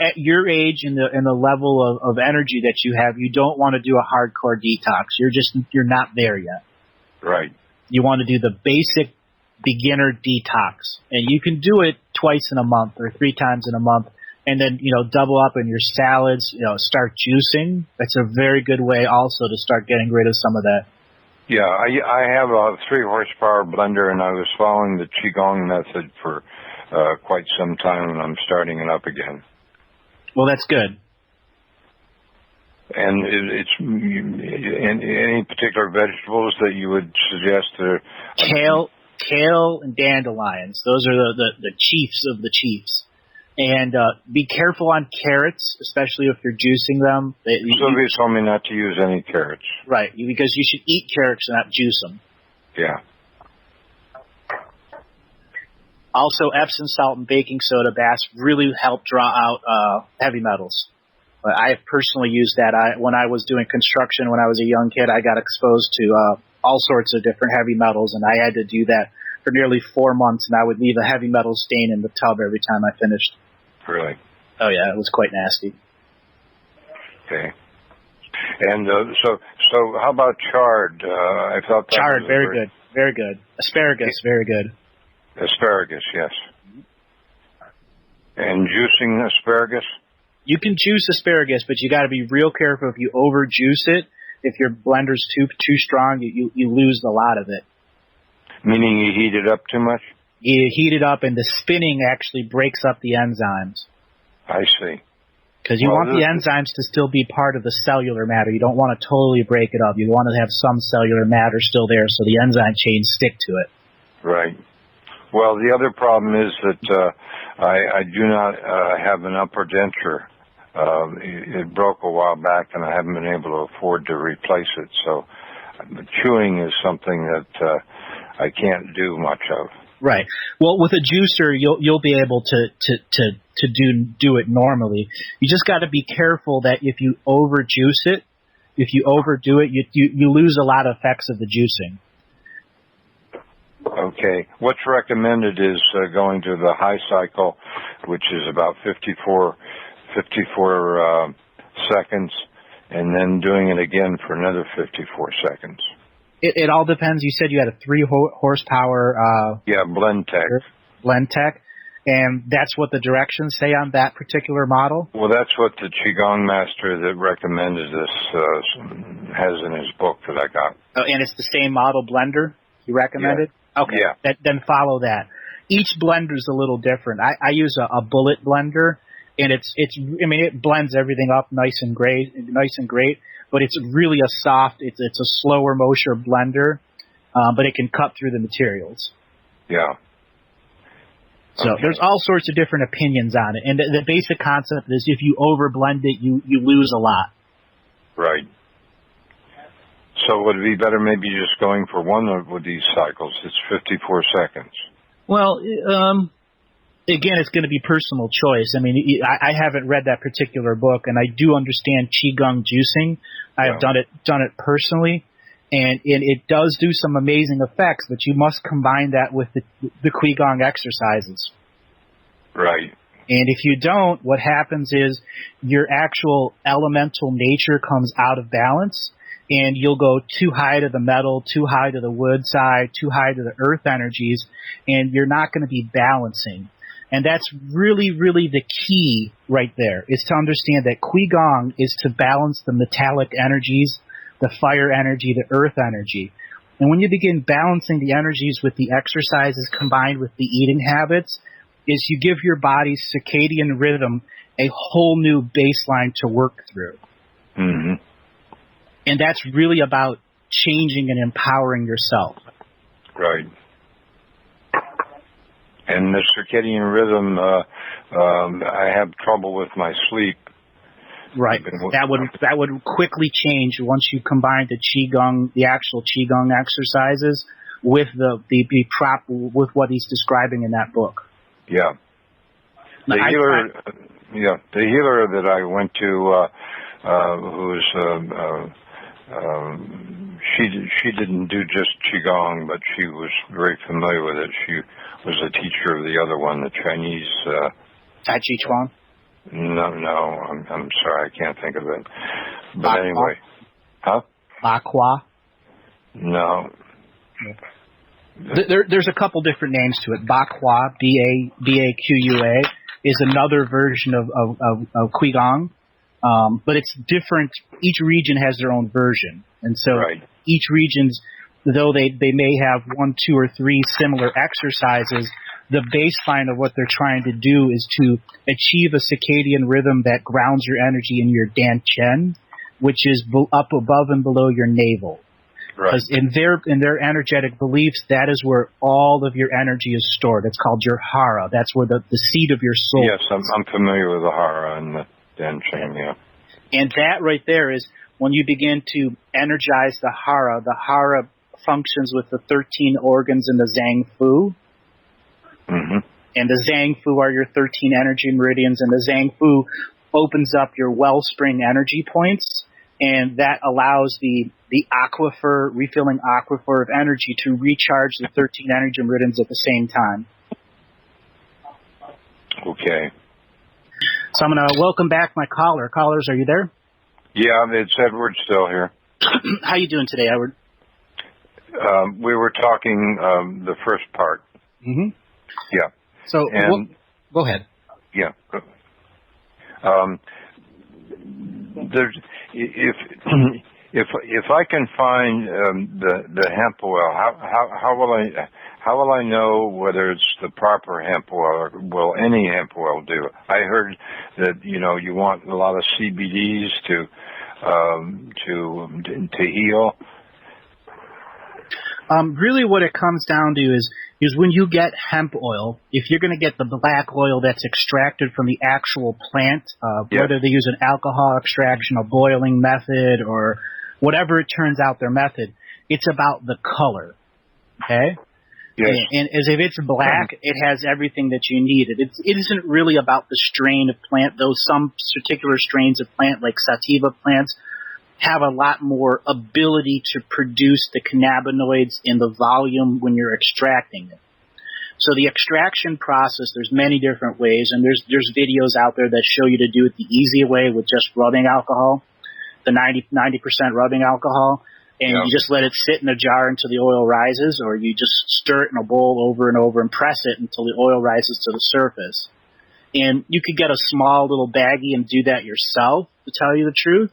At your age and the level of energy that you have, you don't want to do a hardcore detox. You're not there yet. Right. You want to do the basic beginner detox, and you can do it twice in a month or 3 times in a month, and then double up in your salads. Start juicing. That's a very good way also to start getting rid of some of that. Yeah, I have a 3-horsepower blender, and I was following the Qigong method for quite some time, and I'm starting it up again. Well, that's good. And it's any particular vegetables that you would suggest? Kale and dandelions. Those are the chiefs of the chiefs. And be careful on carrots, especially if you're juicing them. Sylvia told me not to use any carrots. Right, because you should eat carrots and not juice them. Yeah. Also, Epsom salt and baking soda baths really help draw out heavy metals. I have personally used that. When I was doing construction when I was a young kid, I got exposed to all sorts of different heavy metals, and I had to do that for nearly 4 months, and I would leave a heavy metal stain in the tub every time I finished. Really? Oh, yeah, it was quite nasty. Okay. And so how about chard? I thought that chard, very good, very good. Asparagus, very good. Asparagus, yes. And juicing asparagus? You can juice asparagus, but you got to be real careful if you overjuice it. If your blender's too strong, you lose a lot of it. Meaning you heat it up too much? You heat it up, and the spinning actually breaks up the enzymes. I see. Because you want the enzymes to still be part of the cellular matter. You don't want to totally break it up. You want to have some cellular matter still there so the enzyme chains stick to it. Right. Well, the other problem is that I do not have an upper denture. It broke a while back, and I haven't been able to afford to replace it. So chewing is something that I can't do much of. Right. Well, with a juicer, you'll be able to do it normally. You just got to be careful that if you overjuice it, if you overdo it, you lose a lot of effects of the juicing. Okay. What's recommended is going to the high cycle, which is about 54 seconds, and then doing it again for another 54 seconds. It all depends. You said you had a 3 horsepower. Blend tech. Blend tech, And that's what the directions say on that particular model? Well, that's what the Qigong master that recommended this has in his book that I got. Oh, and it's the same model blender you recommended? Yeah. Okay, yeah. Then follow that. Each blender is a little different. I use a bullet blender, and it blends everything up nice and great, but it's really a soft, it's a slower motion blender, but it can cut through the materials. Yeah. So there's all sorts of different opinions on it, and the basic concept is if you overblend it, you lose a lot. Right. So would it be better maybe just going for one of these cycles? It's 54 seconds. Well, again, it's going to be personal choice. I mean, I haven't read that particular book, and I do understand Qigong juicing. I've done it personally, and it does do some amazing effects, but you must combine that with the Qigong exercises. Right. And if you don't, what happens is your actual elemental nature comes out of balance, and you'll go too high to the metal, too high to the wood side, too high to the earth energies, and you're not going to be balancing. And that's really, really the key right there, is to understand that Qigong is to balance the metallic energies, the fire energy, the earth energy. And when you begin balancing the energies with the exercises combined with the eating habits, is you give your body's circadian rhythm a whole new baseline to work through. Mm-hmm. And that's really about changing and empowering yourself. Right. And the circadian rhythm, I have trouble with my sleep. Right. That would quickly change once you combine the Qigong, the actual Qigong exercises, with with what he's describing in that book. Yeah. The healer that I went to, she didn't do just Qigong, but she was very familiar with it. She was a teacher of the other one, the Chinese. Tai Chi Chuan? No, I'm sorry, I can't think of it. But Ba anyway. Huh? Ba Qua? No. There's a couple different names to it. Ba Qua, B-A-Q-U-A, is another version of Qigong. But it's different. Each region has their own version. And so each region's, though they may have 1, 2, or 3 similar exercises, the baseline of what they're trying to do is to achieve a circadian rhythm that grounds your energy in your Dan Chen, which is up above and below your navel. Because in their energetic beliefs, that is where all of your energy is stored. It's called your hara. That's where the seat of your soul. Yes, I'm familiar with the hara and the Dan Chen, yeah. And that right there is when you begin to energize the hara functions with the 13 organs in the Zhang Fu. Mm-hmm. And the Zhang Fu are your 13 energy meridians, and the Zhang Fu opens up your wellspring energy points, and that allows the refilling aquifer of energy to recharge the 13 energy meridians at the same time. Okay. So I'm going to welcome back my caller. Callers, are you there? Yeah, it's Edward still here. How you doing today, Edward? We were talking the first part. Mm-hmm. Yeah. So go ahead. Yeah. There's if I can find the hemp oil, how will I know whether it's the proper hemp oil, or will any hemp oil do? I heard that you want a lot of CBDs to heal. Really, what it comes down to is when you get hemp oil, if you're going to get the black oil that's extracted from the actual plant, whether they use an alcohol extraction, a boiling method, or whatever it turns out their method, it's about the color. Okay? Yes. And as if it's black, it has everything that you need. It isn't really about the strain of plant, though some particular strains of plant, like sativa plants, have a lot more ability to produce the cannabinoids in the volume when you're extracting it. So the extraction process, there's many different ways, and there's videos out there that show you to do it the easy way with just rubbing alcohol, the 90% rubbing alcohol. and you just let it sit in a jar until the oil rises, or you just stir it in a bowl over and over and press it until the oil rises to the surface. And you could get a small little baggie and do that yourself, to tell you the truth.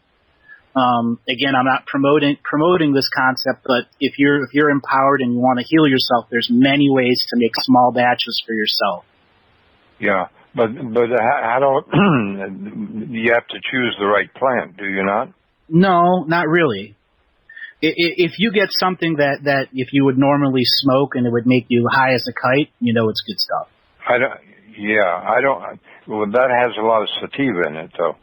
Again, I'm not promoting this concept, but if you're empowered and you want to heal yourself, there's many ways to make small batches for yourself. Yeah, but how don't you have to choose the right plant? Do you not? No, not really. If you get something that if you would normally smoke and it would make you high as a kite, you know it's good stuff. Well, that has a lot of sativa in it, though.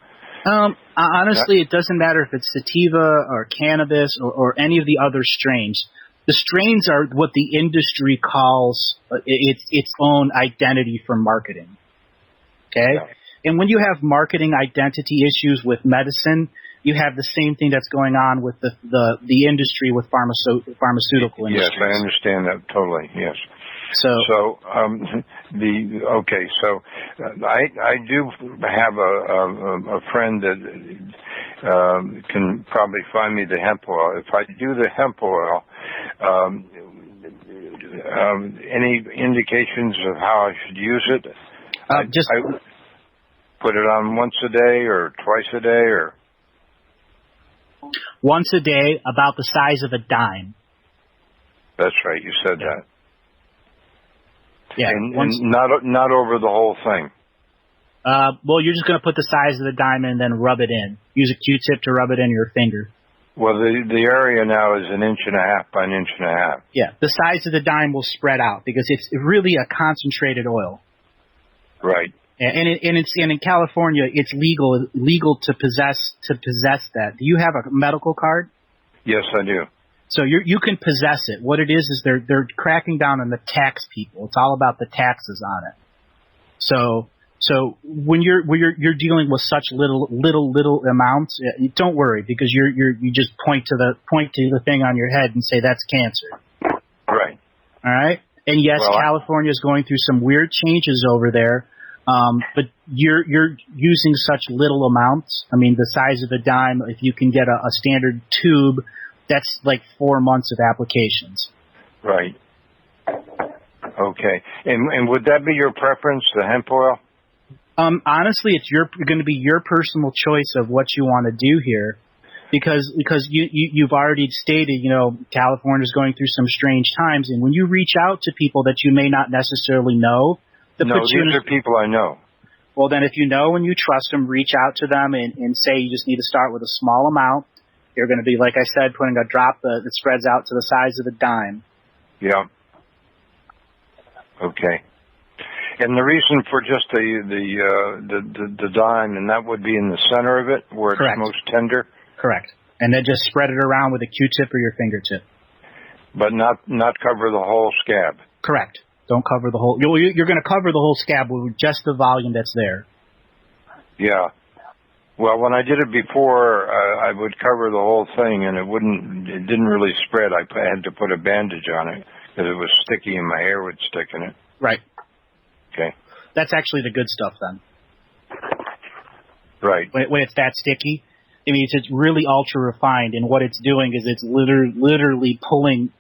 Honestly, it doesn't matter if it's sativa or cannabis or any of the other strains. The strains are what the industry calls its own identity for marketing. Okay? Yeah. And when you have marketing identity issues with medicine, you have the same thing that's going on with the industry with pharmaceutical industries. Yes, I understand that totally. Yes. So I do have a friend that can probably find me the hemp oil. If I do the hemp oil, any indications of how I should use it? I put it on once a day or twice a day, or once a day, about the size of a dime. That's right. You said that. Yeah, and not over the whole thing. Well, you're just going to put the size of the dime in and then rub it in. Use a Q-tip to rub it in your finger. Well, the area now is 1.5 inches by 1.5 inches. Yeah, the size of the dime will spread out because it's really a concentrated oil. Right. And in California, it's legal to possess that. Do you have a medical card? Yes, I do. So you can possess it. What it is they're cracking down on the tax people. It's all about the taxes on it. So when you're dealing with such little amounts, don't worry, because you just point to the thing on your head and say that's cancer. Right. All right. And yes, California is going through some weird changes over there. But you're using such little amounts. I mean, the size of a dime. If you can get a standard tube, that's like 4 months of applications. Right. Okay. And would that be your preference, the hemp oil? Honestly, it's going to be your personal choice of what you want to do here, because you've already stated, California's going through some strange times, and when you reach out to people that you may not necessarily know. These are people I know. Well, then if you know and you trust them, reach out to them and say you just need to start with a small amount. You're going to be, like I said, putting a drop that spreads out to the size of a dime. Yeah. Okay. And the reason for just the dime, and that would be in the center of it, where Correct. It's most tender? Correct. And then just spread it around with a Q-tip or your fingertip. But not cover the whole scab? Correct. Don't cover the whole. You're going to cover the whole scab with just the volume that's there. Yeah. Well, when I did it before, I would cover the whole thing, and it didn't really spread. I had to put a bandage on it because it was sticky, and my hair would stick in it. Right. Okay. That's actually the good stuff then. Right. When it's that sticky, I mean it's really ultra refined, and what it's doing is it's literally pulling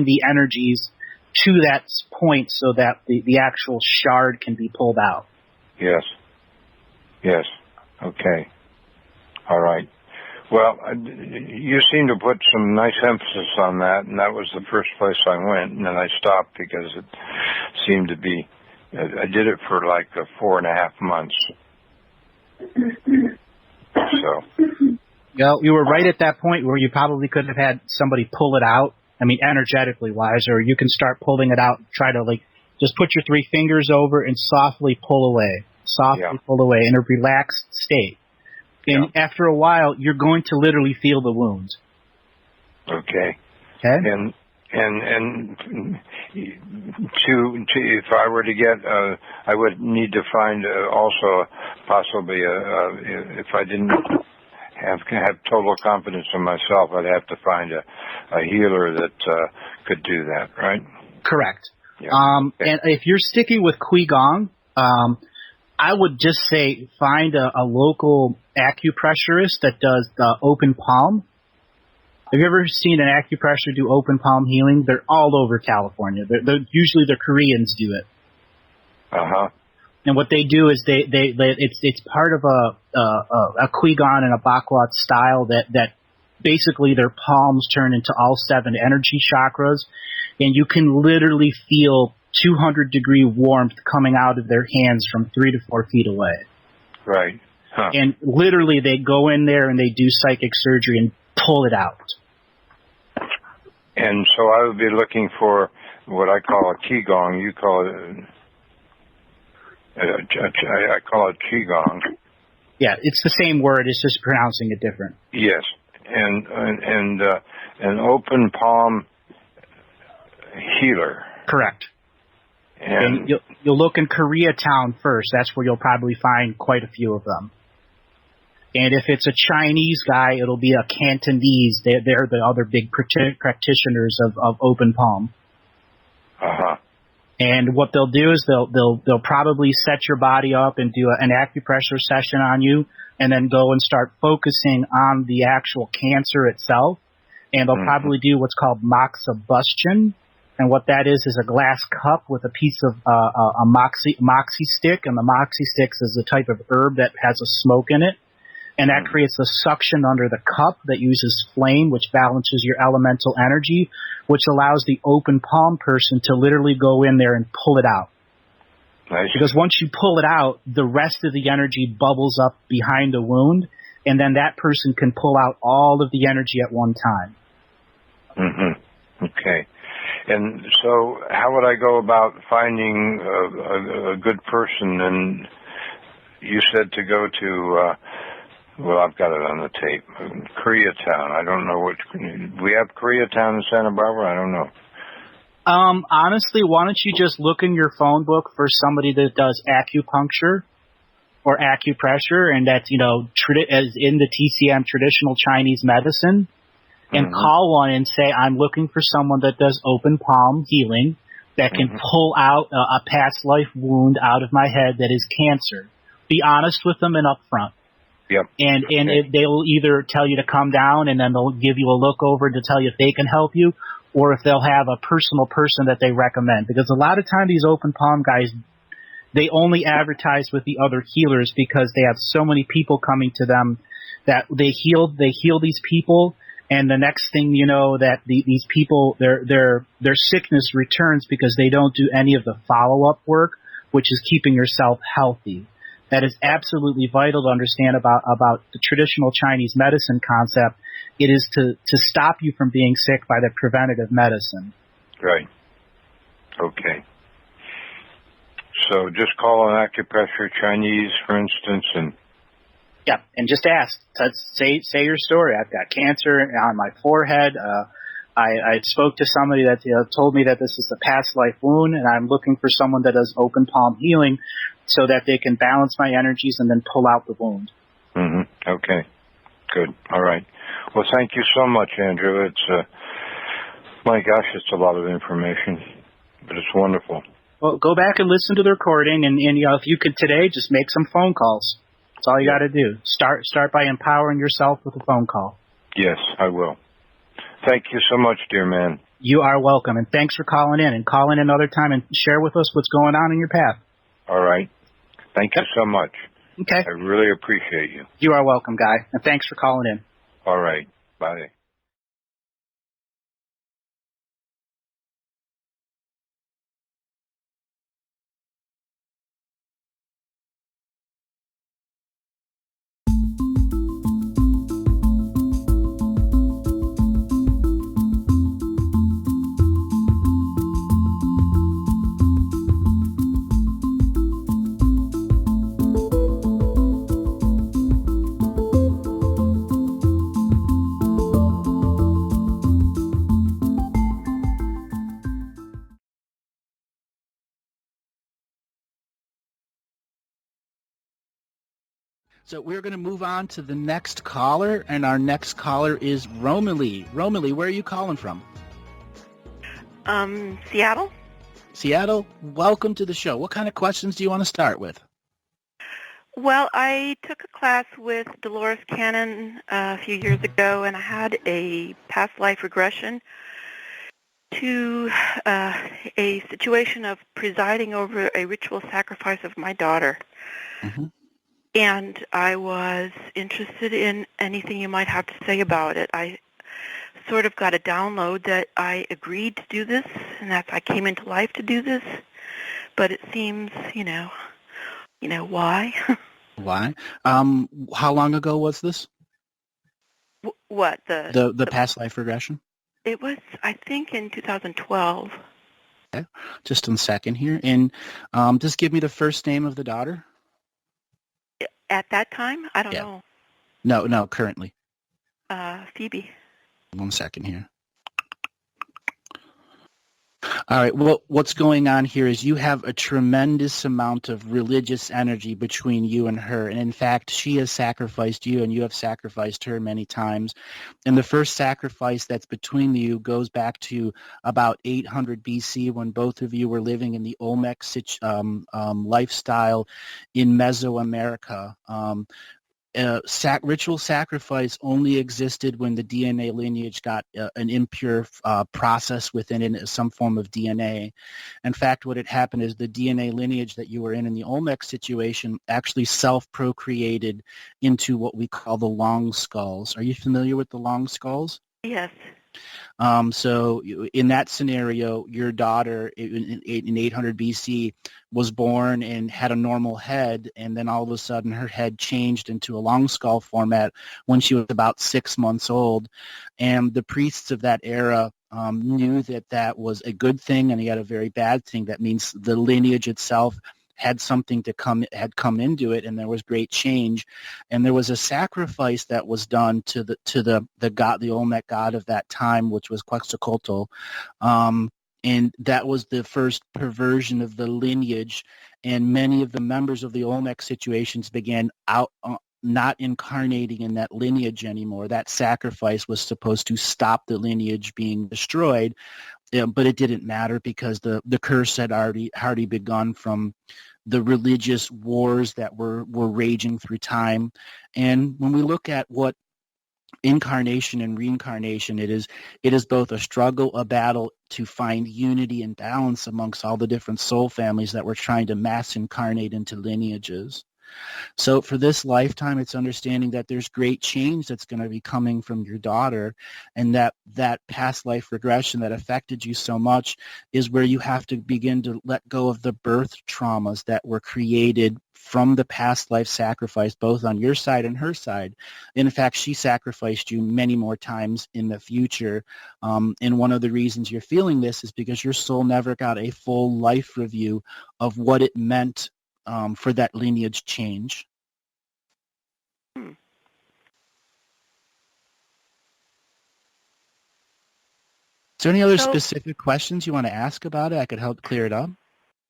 the energies to that point so that the actual shard can be pulled out. Yes. Yes. Okay. All right. Well, you seem to put some nice emphasis on that, and that was the first place I went, and then I stopped because it seemed to be, I did it for like 4.5 months. So. Well, you were right at that point where you probably could have had somebody pull it out. I mean, energetically wise, or you can start pulling it out. Try to just put your 3 fingers over and softly pull away. Pull away in a relaxed state. And after a while, you're going to literally feel the wounds. Okay. Okay. And if I were to get, I would need to find also possibly if I didn't have total confidence in myself, I'd have to find a healer that could do that, right? Correct. Yeah. Okay. And if you're sticking with Qigong, I would just say find a local acupressurist that does the open palm. Have you ever seen an acupressure do open palm healing? They're all over California. Usually the Koreans do it. Uh-huh. And what they do is it's part of a Qigong and a Bakwat style that basically their palms turn into all 7 energy chakras, and you can literally feel 200-degree warmth coming out of their hands from 3 to 4 feet away. Right. Huh. And literally they go in there and they do psychic surgery and pull it out. And so I would be looking for what I call a Qigong. You call it, I call it Qigong. Yeah, it's the same word. It's just pronouncing it different. Yes. And an open palm healer. Correct. And you'll look in Koreatown first. That's where you'll probably find quite a few of them. And if it's a Chinese guy, it'll be a Cantonese. They're the other big practitioners of open palm. Uh-huh. And what they'll do is they'll probably set your body up and do an acupressure session on you, and then go and start focusing on the actual cancer itself. And they'll probably do what's called moxibustion. And what that is a glass cup with a piece of a moxie stick, and the moxie sticks is a type of herb that has a smoke in it. And that creates a suction under the cup that uses flame, which balances your elemental energy, which allows the open palm person to literally go in there and pull it out. Nice. Because once you pull it out, the rest of the energy bubbles up behind the wound, and then that person can pull out all of the energy at one time. Mm-hmm. Okay. And so how would I go about finding a good person? And you said to go to... well, I've got it on the tape. Koreatown. I don't know which. We have Koreatown in Santa Barbara? I don't know. Honestly, why don't you just look in your phone book for somebody that does acupuncture or acupressure, and that's, as in the TCM, traditional Chinese medicine, and call one and say, I'm looking for someone that does open palm healing that can pull out a past life wound out of my head that is cancer. Be honest with them and upfront. Yep. And they will either tell you to come down, and then they'll give you a look over to tell you if they can help you, or if they'll have a personal person that they recommend. Because a lot of times these open palm guys, they only advertise with the other healers because they have so many people coming to them that they heal these people, and the next thing you know, that these people, their sickness returns because they don't do any of the follow-up work, which is keeping yourself healthy. That is absolutely vital to understand about the traditional Chinese medicine concept. It is to stop you from being sick by the preventative medicine. Right. Okay. So just call an acupressure Chinese, for instance, and... Yeah, and just ask. Say your story. I've got cancer on my forehead. I spoke to somebody that told me that this is a past life wound, and I'm looking for someone that does open palm healing so that they can balance my energies and then pull out the wound. Mm-hmm. Okay. Good. All right. Well, thank you so much, Andrew. It's, my gosh, it's a lot of information, but it's wonderful. Well, go back and listen to the recording, and if you could today, just make some phone calls. That's all you got to do. Start by empowering yourself with a phone call. Yes, I will. Thank you so much, dear man. You are welcome, and thanks for calling in. And call in another time and share with us what's going on in your path. All right. Thank you so much. Okay. I really appreciate you. You are welcome, Guy, and thanks for calling in. All right. Bye. So we're going to move on to the next caller, and our next caller is Romalie. Romalie, where are you calling from? Seattle. Seattle, welcome to the show. What kind of questions do you want to start with? Well, I took a class with Dolores Cannon a few years ago, and I had a past life regression to a situation of presiding over a ritual sacrifice of my daughter. Mm-hmm. And I was interested in anything you might have to say about it. I sort of got a download that I agreed to do this, and that I came into life to do this. But it seems, why? Why? How long ago was this? What The past life regression? It was, I think, in 2012. Okay. Just a second here. And just give me the first name of the daughter. At that time, I don't know. No, currently. Phoebe. 1 second here. All right. Well, what's going on here is you have a tremendous amount of religious energy between you and her. And in fact, she has sacrificed you and you have sacrificed her many times. And the first sacrifice that's between you goes back to about 800 BC when both of you were living in the Olmec lifestyle in Mesoamerica. Ritual sacrifice only existed when the DNA lineage got an impure process within it, some form of DNA. In fact, what had happened is the DNA lineage that you were in the Olmec situation actually self-procreated into what we call the long skulls. Are you familiar with the long skulls? Yes. So in that scenario, your daughter in 800 BC was born and had a normal head, and then all of a sudden her head changed into a long skull format when she was about 6 months old. And the priests of that era knew that that was a good thing and yet a very bad thing. That means the lineage itself had something had come into it, and there was great change, and there was a sacrifice that was done to the god, the Olmec god of that time, which was Quetzalcoatl, and that was the first perversion of the lineage, and many of the members of the Olmec situations began not incarnating in that lineage anymore. That sacrifice was supposed to stop the lineage being destroyed. But it didn't matter because the curse had already begun from the religious wars that were raging through time. And when we look at what incarnation and reincarnation, it is both a struggle, a battle to find unity and balance amongst all the different soul families that were trying to mass incarnate into lineages. So for this lifetime, it's understanding that there's great change that's going to be coming from your daughter, and that past life regression that affected you so much is where you have to begin to let go of the birth traumas that were created from the past life sacrifice, both on your side and her side. In fact, she sacrificed you many more times in the future. And one of the reasons you're feeling this is because your soul never got a full life review of what it meant for that lineage change. Is there any other specific questions you want to ask about it? I could help clear it up.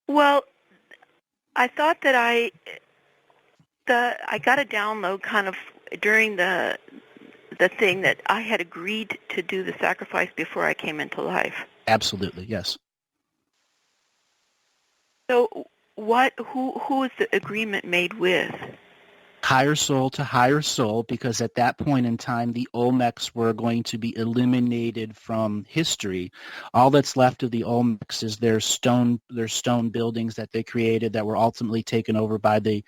Well, I thought that I got a download kind of during the thing that I had agreed to do the sacrifice before I came into life. Absolutely, yes. So who is the agreement made with? Higher soul to higher soul, because at that point in time, the Olmecs were going to be eliminated from history. All that's left of the Olmecs is their stone buildings that they created that were ultimately taken over by the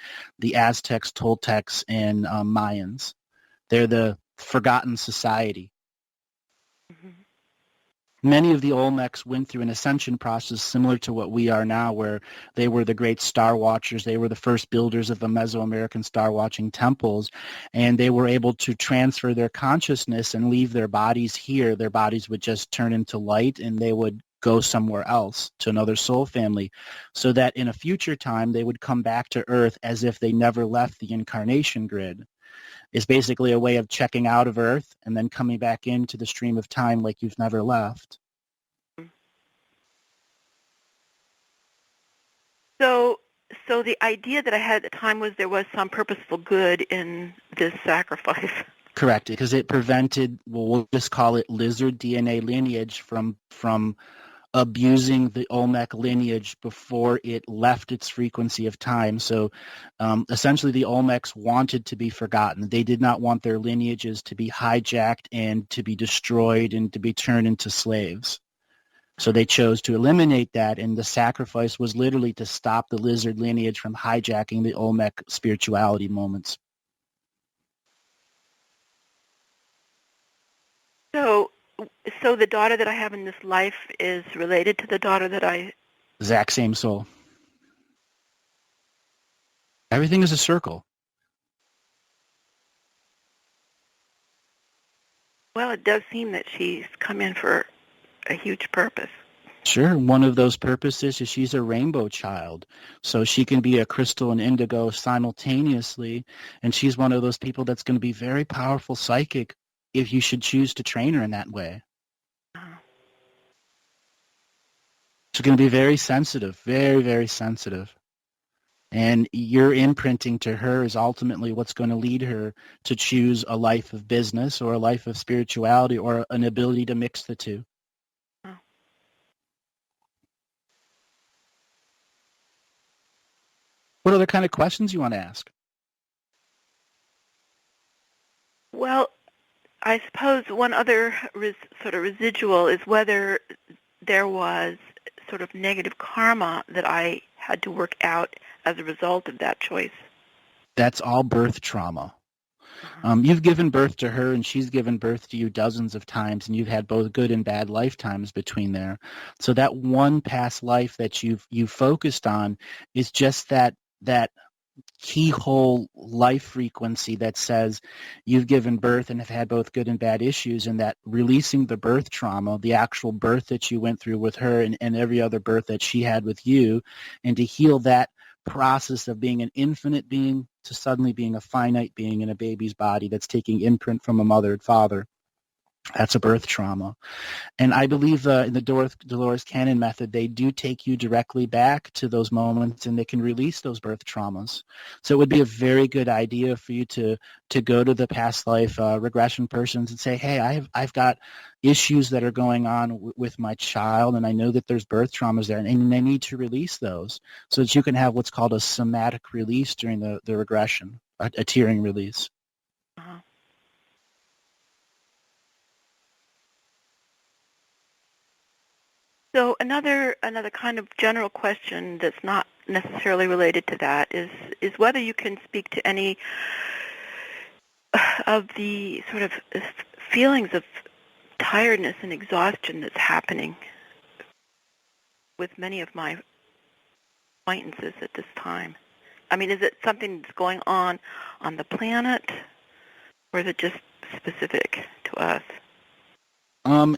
Aztecs, Toltecs, and Mayans. They're the forgotten society. Mm-hmm. Many of the Olmecs went through an ascension process similar to what we are now, where they were the great star watchers. They were the first builders of the Mesoamerican star watching temples, and they were able to transfer their consciousness and leave their bodies here. Their bodies would just turn into light, and they would go somewhere else to another soul family, so that in a future time they would come back to Earth as if they never left the incarnation grid. It's basically a way of checking out of Earth and then coming back into the stream of time like you've never left. So the idea that I had at the time was there was some purposeful good in this sacrifice. Correct, because it prevented, well, we'll just call it lizard DNA lineage from abusing the Olmec lineage before it left its frequency of time. So essentially the Olmecs wanted to be forgotten. They did not want their lineages to be hijacked and to be destroyed and to be turned into slaves. So they chose to eliminate that, and the sacrifice was literally to stop the lizard lineage from hijacking the Olmec spirituality moments. So the daughter that I have in this life is related to the daughter that I... Exact same soul. Everything is a circle. Well, it does seem that she's come in for a huge purpose. Sure. One of those purposes is she's a rainbow child. So she can be a crystal and indigo simultaneously. And she's one of those people that's going to be very powerful psychic if you should choose to train her in that way. She's going to be very sensitive, very, very sensitive. And your imprinting to her is ultimately what's going to lead her to choose a life of business or a life of spirituality or an ability to mix the two. Oh. What other kind of questions you want to ask? Well, I suppose one other sort of residual is whether there was sort of negative karma that I had to work out as a result of that choice. That's all birth trauma. You've given birth to her, and she's given birth to you dozens of times, and you've had both good and bad lifetimes between there. So that one past life that you've focused on is just that keyhole life frequency that says you've given birth and have had both good and bad issues, and that releasing the birth trauma, the actual birth that you went through with her and every other birth that she had with you, and to heal that process of being an infinite being to suddenly being a finite being in a baby's body that's taking imprint from a mother and father. That's a birth trauma. And I believe in the Dolores Cannon method, they do take you directly back to those moments, and they can release those birth traumas. So it would be a very good idea for you to go to the past life regression persons and say, hey, I've got issues that are going on with my child, and I know that there's birth traumas there, and I need to release those so that you can have what's called a somatic release during the regression, a tearing release. Uh-huh. So another kind of general question that's not necessarily related to that is whether you can speak to any of the sort of feelings of tiredness and exhaustion that's happening with many of my acquaintances at this time. I mean, is it something that's going on the planet, or is it just specific to us?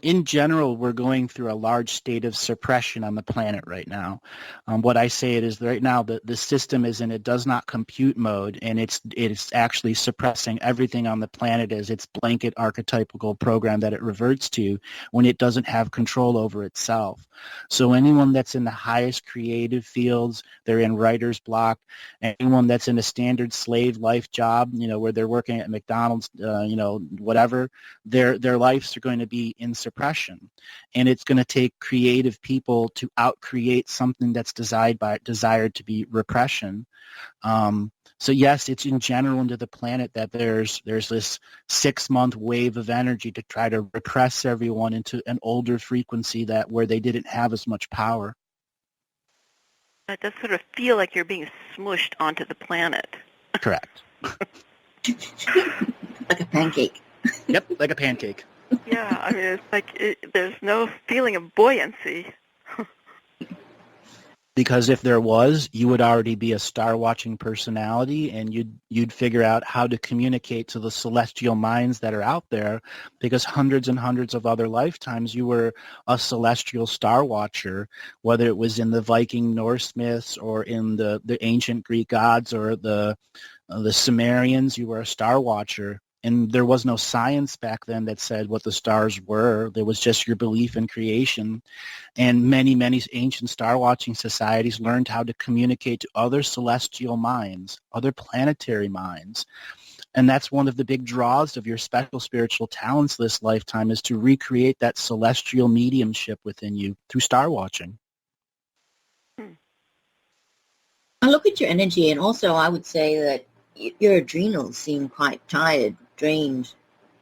In general, we're going through a large state of suppression on the planet right now. What I say it is right now the system is in a does not compute mode, and it's actually suppressing everything on the planet as its blanket archetypical program that it reverts to when it doesn't have control over itself. So anyone that's in the highest creative fields, they're in writer's block. Anyone that's in a standard slave life job, where they're working at McDonald's, whatever, their lives are going to be in suppression, and it's going to take creative people to outcreate something that's desired to be repression. So yes, it's in general into the planet that there's this 6-month wave of energy to try to repress everyone into an older frequency where they didn't have as much power. It does sort of feel like you're being smushed onto the planet. Correct. Like a pancake. Yep, like a pancake. Yeah, I mean, it's like there's no feeling of buoyancy. Because if there was, you would already be a star-watching personality, and you'd figure out how to communicate to the celestial minds that are out there, because hundreds and hundreds of other lifetimes you were a celestial star watcher, whether it was in the Viking Norse myths or in the ancient Greek gods or the Sumerians, you were a star watcher. And there was no science back then that said what the stars were. There was just your belief in creation. And many, many ancient star-watching societies learned how to communicate to other celestial minds, other planetary minds. And that's one of the big draws of your special spiritual talents this lifetime, is to recreate that celestial mediumship within you through star watching. I look at your energy, and also I would say that your adrenals seem quite tired, drained.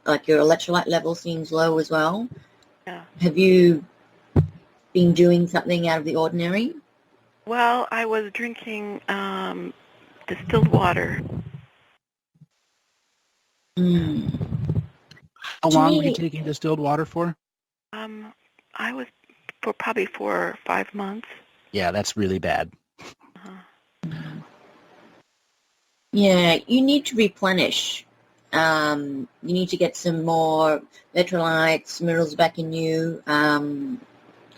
Like your electrolyte level seems low as well. Yeah. Have you been doing something out of the ordinary? Well, I was drinking distilled water. How long were you taking distilled water for? I was for probably 4 or 5 months. Yeah, that's really bad. Yeah, you need to replenish. You need to get some more electrolytes, minerals back in you. Can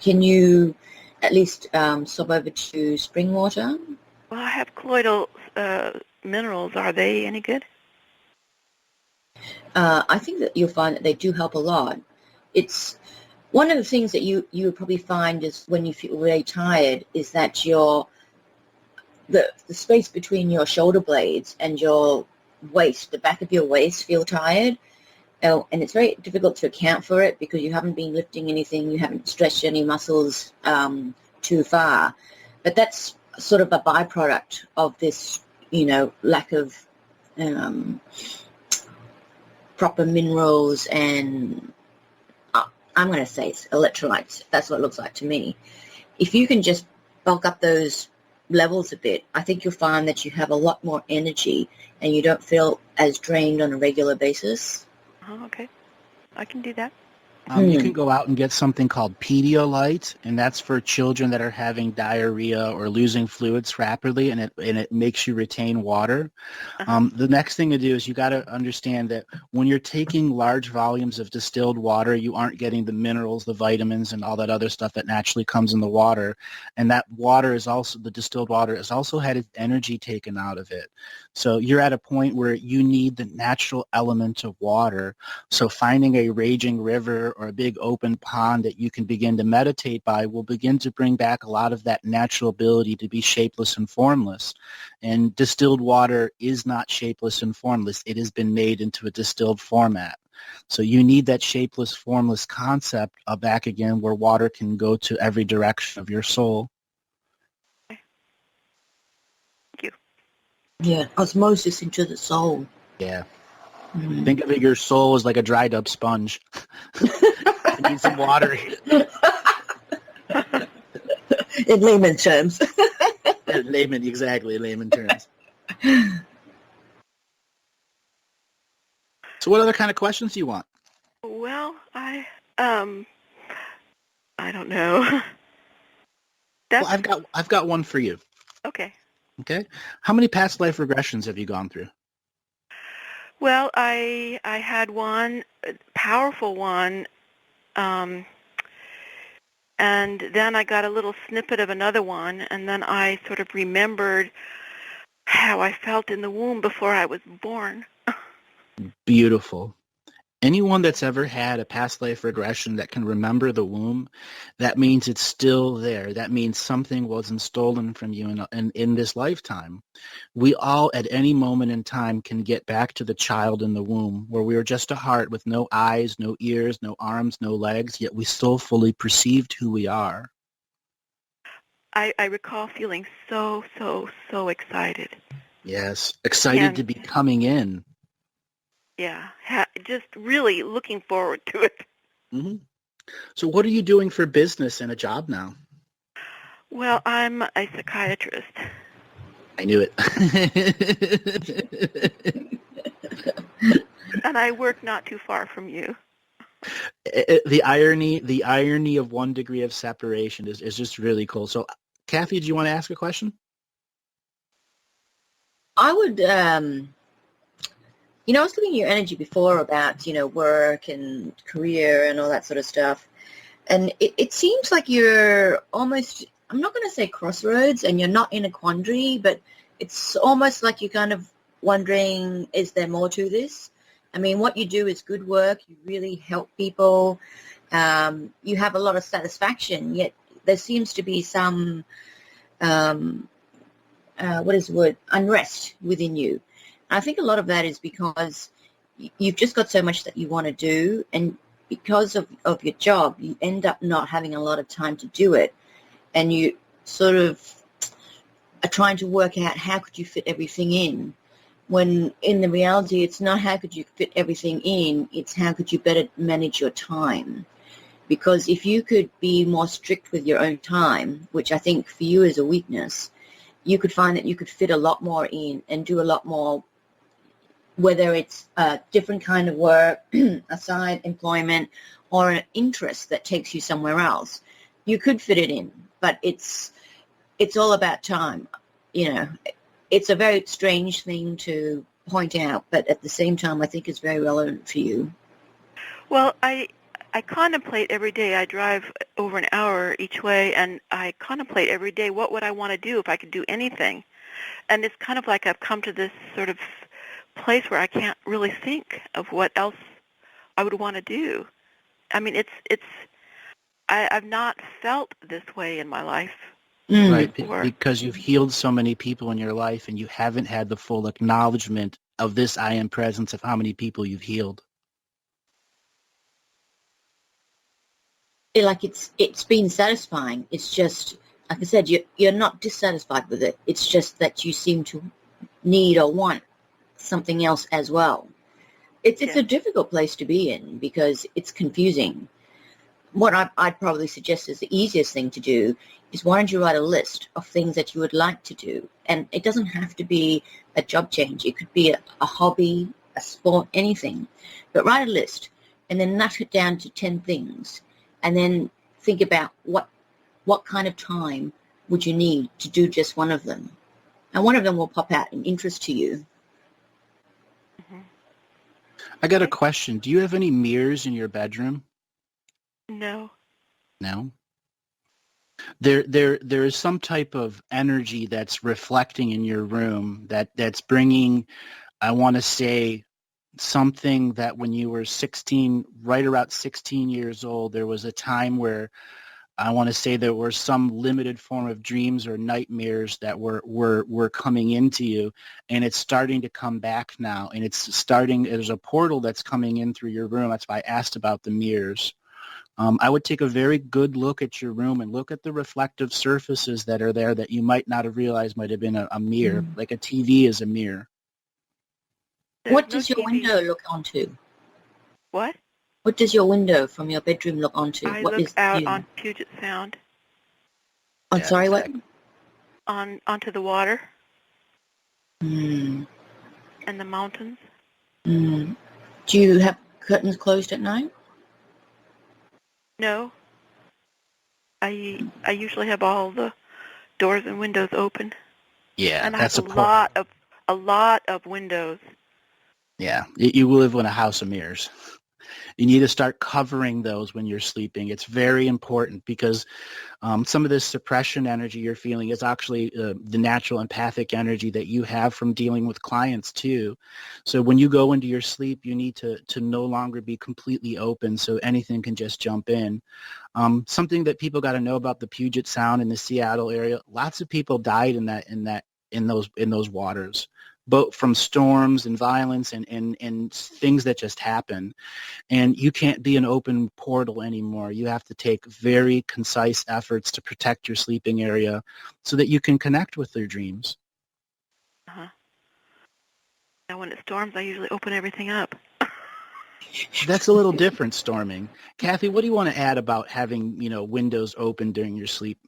you at least swap over to spring water? Well, I have colloidal minerals. Are they any good? I think that you'll find that they do help a lot. It's one of the things that you would probably find is when you feel really tired is that the space between your shoulder blades and your waist, the back of your waist, feel tired. Oh, and it's very difficult to account for it because you haven't been lifting anything, you haven't stretched any muscles too far. But that's sort of a byproduct of this, lack of proper minerals and I'm going to say it's electrolytes. That's what it looks like to me. If you can just bulk up those levels a bit, I think you'll find that you have a lot more energy and you don't feel as drained on a regular basis. Oh, okay. I can do that. You can go out and get something called Pedialyte, and that's for children that are having diarrhea or losing fluids rapidly, and it makes you retain water. The next thing to do is you got to understand that when you're taking large volumes of distilled water, you aren't getting the minerals, the vitamins, and all that other stuff that naturally comes in the water. And that water is also, the distilled water has also had its energy taken out of it. So you're at a point where you need the natural element of water. So finding a raging river or a big open pond that you can begin to meditate by will begin to bring back a lot of that natural ability to be shapeless and formless. And distilled water is not shapeless and formless. It has been made into a distilled format. So you need that shapeless, formless concept back again where water can go to every direction of your soul. Thank you. Yeah, osmosis into the soul. Yeah. Think of it, your soul is like a dried up sponge. It needs some water. In layman terms. Layman terms. So what other kind of questions do you want? Well, I don't know. Well, I've got one for you. Okay. Okay. How many past life regressions have you gone through? Well, I had one powerful one, and then I got a little snippet of another one, and then I sort of remembered how I felt in the womb before I was born. Beautiful. Anyone that's ever had a past life regression that can remember the womb, that means it's still there. That means something wasn't stolen from you in this lifetime. We all, at any moment in time, can get back to the child in the womb where we were just a heart with no eyes, no ears, no arms, no legs, yet we still fully perceived who we are. I recall feeling so excited. Yes, excited to be coming in. Yeah, just really looking forward to it. Mm-hmm. So what are you doing for business and a job now? Well, I'm a psychiatrist. I knew it. And I work not too far from you. The irony of 1 degree of separation is just really cool. So, Kathy, do you want to ask a question? I would, I was looking at your energy before about, work and career and all that sort of stuff. And it seems like you're almost, I'm not going to say crossroads, and you're not in a quandary, but it's almost like you're kind of wondering, is there more to this? I mean, what you do is good work. You really help people. You have a lot of satisfaction, yet there seems to be some, unrest within you. I think a lot of that is because you've just got so much that you want to do, and because of your job, you end up not having a lot of time to do it, and you sort of are trying to work out how could you fit everything in, when in the reality it's not how could you fit everything in, it's how could you better manage your time. Because if you could be more strict with your own time, which I think for you is a weakness, you could find that you could fit a lot more in and do a lot more, whether it's a different kind of work, a side employment, or an interest that takes you somewhere else. You could fit it in, but it's all about time. You know, it's a very strange thing to point out, but at the same time, I think it's very relevant for you. Well, I contemplate every day. I drive over an hour each way, and I contemplate every day what would I want to do if I could do anything. And it's kind of like I've come to this sort of place where I can't really think of what else I would want to do. I mean, I've not felt this way in my life. Right, before. because you've healed so many people in your life, and you haven't had the full acknowledgement of this I am presence of how many people you've healed. Like it's been satisfying. It's just, like I said, you're not dissatisfied with it. It's just that you seem to need or want something else as well. It's a difficult place to be in because it's confusing. What I'd probably suggest is the easiest thing to do is, why don't you write a list of things that you would like to do? And it doesn't have to be a job change. It could be a hobby, a sport, anything. But write a list and then nut it down to 10 things. And then think about what kind of time would you need to do just one of them. And one of them will pop out in interest to you. Mm-hmm. I got a question. Do you have any mirrors in your bedroom? No. No? There is some type of energy that's reflecting in your room that's bringing, I want to say, something that when you were 16, right around 16 years old, there was a time where I want to say there were some limited form of dreams or nightmares that were coming into you, and it's starting to come back now, and there's a portal that's coming in through your room. That's why I asked about the mirrors. I would take a very good look at your room and look at the reflective surfaces that are there that you might not have realized might have been a mirror, like a TV is a mirror. What does your window look onto? What? What does your window from your bedroom look onto? I What look is out you? on Puget Sound. I'm sorry, exactly. what? Onto the water Mm. and the mountains. Mm. Do you have curtains closed at night? No. I usually have all the doors and windows open. Yeah, and I that's have a lot of windows. Yeah, you live in a house of mirrors. You need to start covering those when you're sleeping. It's very important because some of this suppression energy you're feeling is actually the natural empathic energy that you have from dealing with clients too. So when you go into your sleep, you need to no longer be completely open so anything can just jump in. Something that people got to know about the Puget Sound in the Seattle area, lots of people died in those waters, both from storms and violence and things that just happen. And you can't be an open portal anymore. You have to take very concise efforts to protect your sleeping area so that you can connect with your dreams. Uh-huh. Now when it storms, I usually open everything up. That's a little different, storming. Kathy, what do you want to add about having, windows open during your sleep?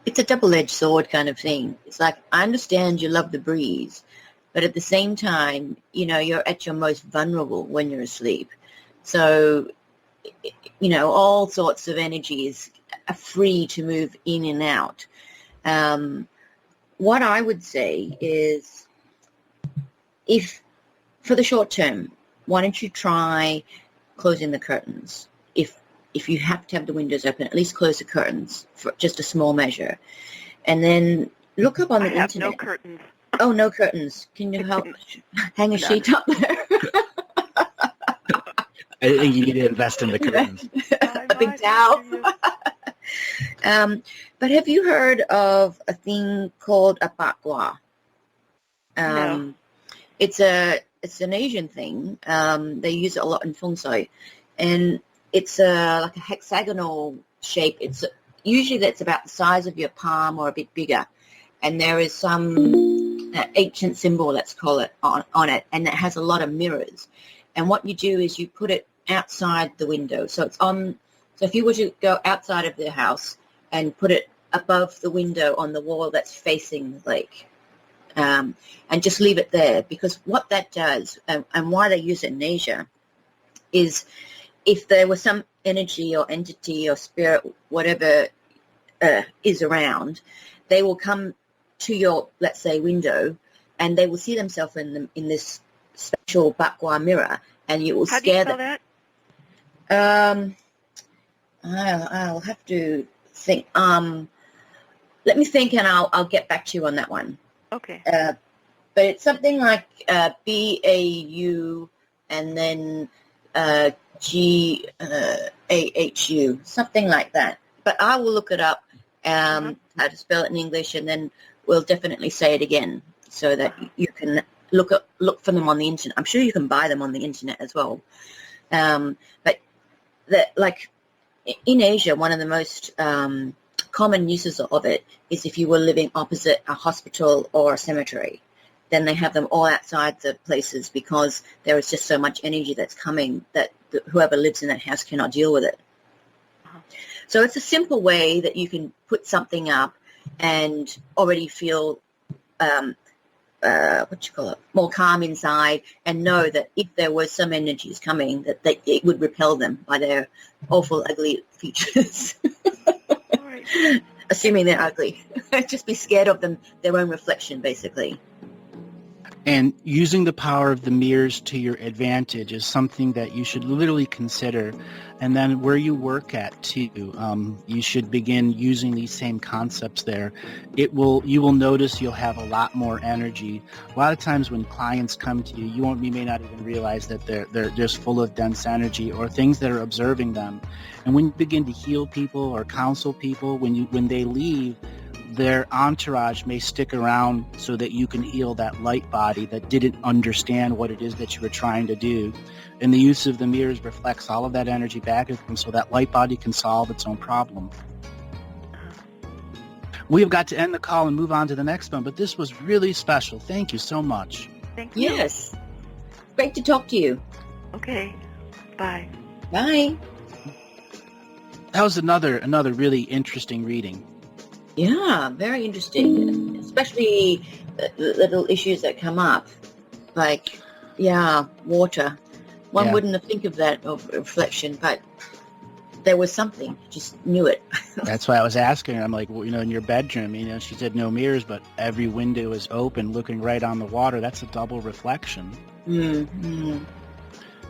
It's a double-edged sword kind of thing. It's like, I understand you love the breeze, but at the same time, you're at your most vulnerable when you're asleep. So, all sorts of energies are free to move in and out. What I would say is, if for the short term, why don't you try closing the curtains? If you have to have the windows open, at least close the curtains for just a small measure. And then look up on the internet. I have no curtains. Oh, no curtains. Can you help hang a sheet up there? I think you need to invest in the curtains. A big towel. But have you heard of a thing called a bakwa? No. It's an Asian thing. They use it a lot in feng shui, and it's like a hexagonal shape. It's usually that's about the size of your palm or a bit bigger, and there is some ancient symbol, let's call it, on it, and it has a lot of mirrors. And what you do is you put it outside the window, so it's on. So if you were to go outside of the house and put it above the window on the wall that's facing the lake. And just leave it there, because what that does, and why they use it in Asia, is if there was some energy or entity or spirit, whatever is around, they will come to your, let's say, window, and they will see themselves in this special bakwa mirror, and you will scare them. How do you spell that? I'll have to think. Let me think, and I'll get back to you on that one. Okay. But it's something like BAU and then GAHU, something like that. But I will look it up, how to spell it in English, and then we'll definitely say it again so that you can look for them on the internet. I'm sure you can buy them on the internet as well. But like in Asia, one of the most common uses of it is if you were living opposite a hospital or a cemetery, then they have them all outside the places because there is just so much energy that's coming that whoever lives in that house cannot deal with it. So it's a simple way that you can put something up and already feel more calm inside, and know that if there was some energies coming, that it would repel them by their awful, ugly features. Assuming they're ugly. Just be scared of them, their own reflection, basically. And using the power of the mirrors to your advantage is something that you should literally consider. And then where you work at too, you should begin using these same concepts there. You will notice you'll have a lot more energy. A lot of times when clients come to you, you may not even realize that they're just full of dense energy or things that are observing them. And when you begin to heal people or counsel people, when they leave, their entourage may stick around so that you can heal that light body that didn't understand what it is that you were trying to do. And the use of the mirrors reflects all of that energy back at them so that light body can solve its own problem. We have got to end the call and move on to the next one, but this was really special. Thank you so much. Thank you. Yes. Great to talk to you. Okay. Bye. Bye. That was another really interesting reading. Yeah, very interesting, especially the little issues that come up, like, water. One wouldn't think of that of reflection, but there was something, just knew it. That's why I was asking her. I'm like, well, in your bedroom, she said no mirrors, but every window is open, looking right on the water. That's a double reflection. Mm-hmm.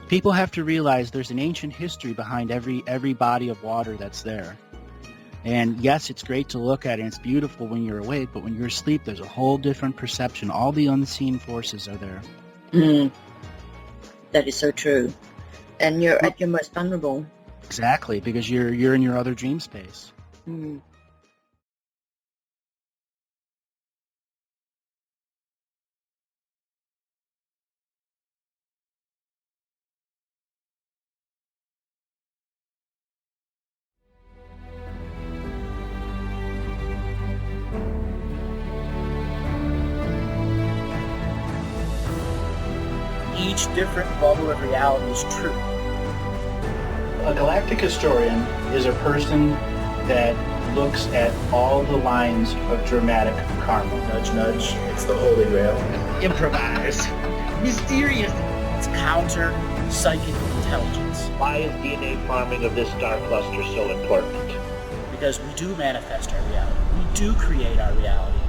People have to realize there's an ancient history behind every body of water that's there. And yes, it's great to look at, and it's beautiful when you're awake, but when you're asleep, there's a whole different perception. All the unseen forces are there. That is so true. And you're at your most vulnerable. Exactly, because you're in your other dream space. Each different bubble of reality is true. A galactic historian is a person that looks at all the lines of dramatic karma. Nudge, nudge, it's the Holy Grail. Improvise. Mysterious. It's counter psychic intelligence. Why is DNA farming of this star cluster so important? Because we do manifest our reality. We do create our reality.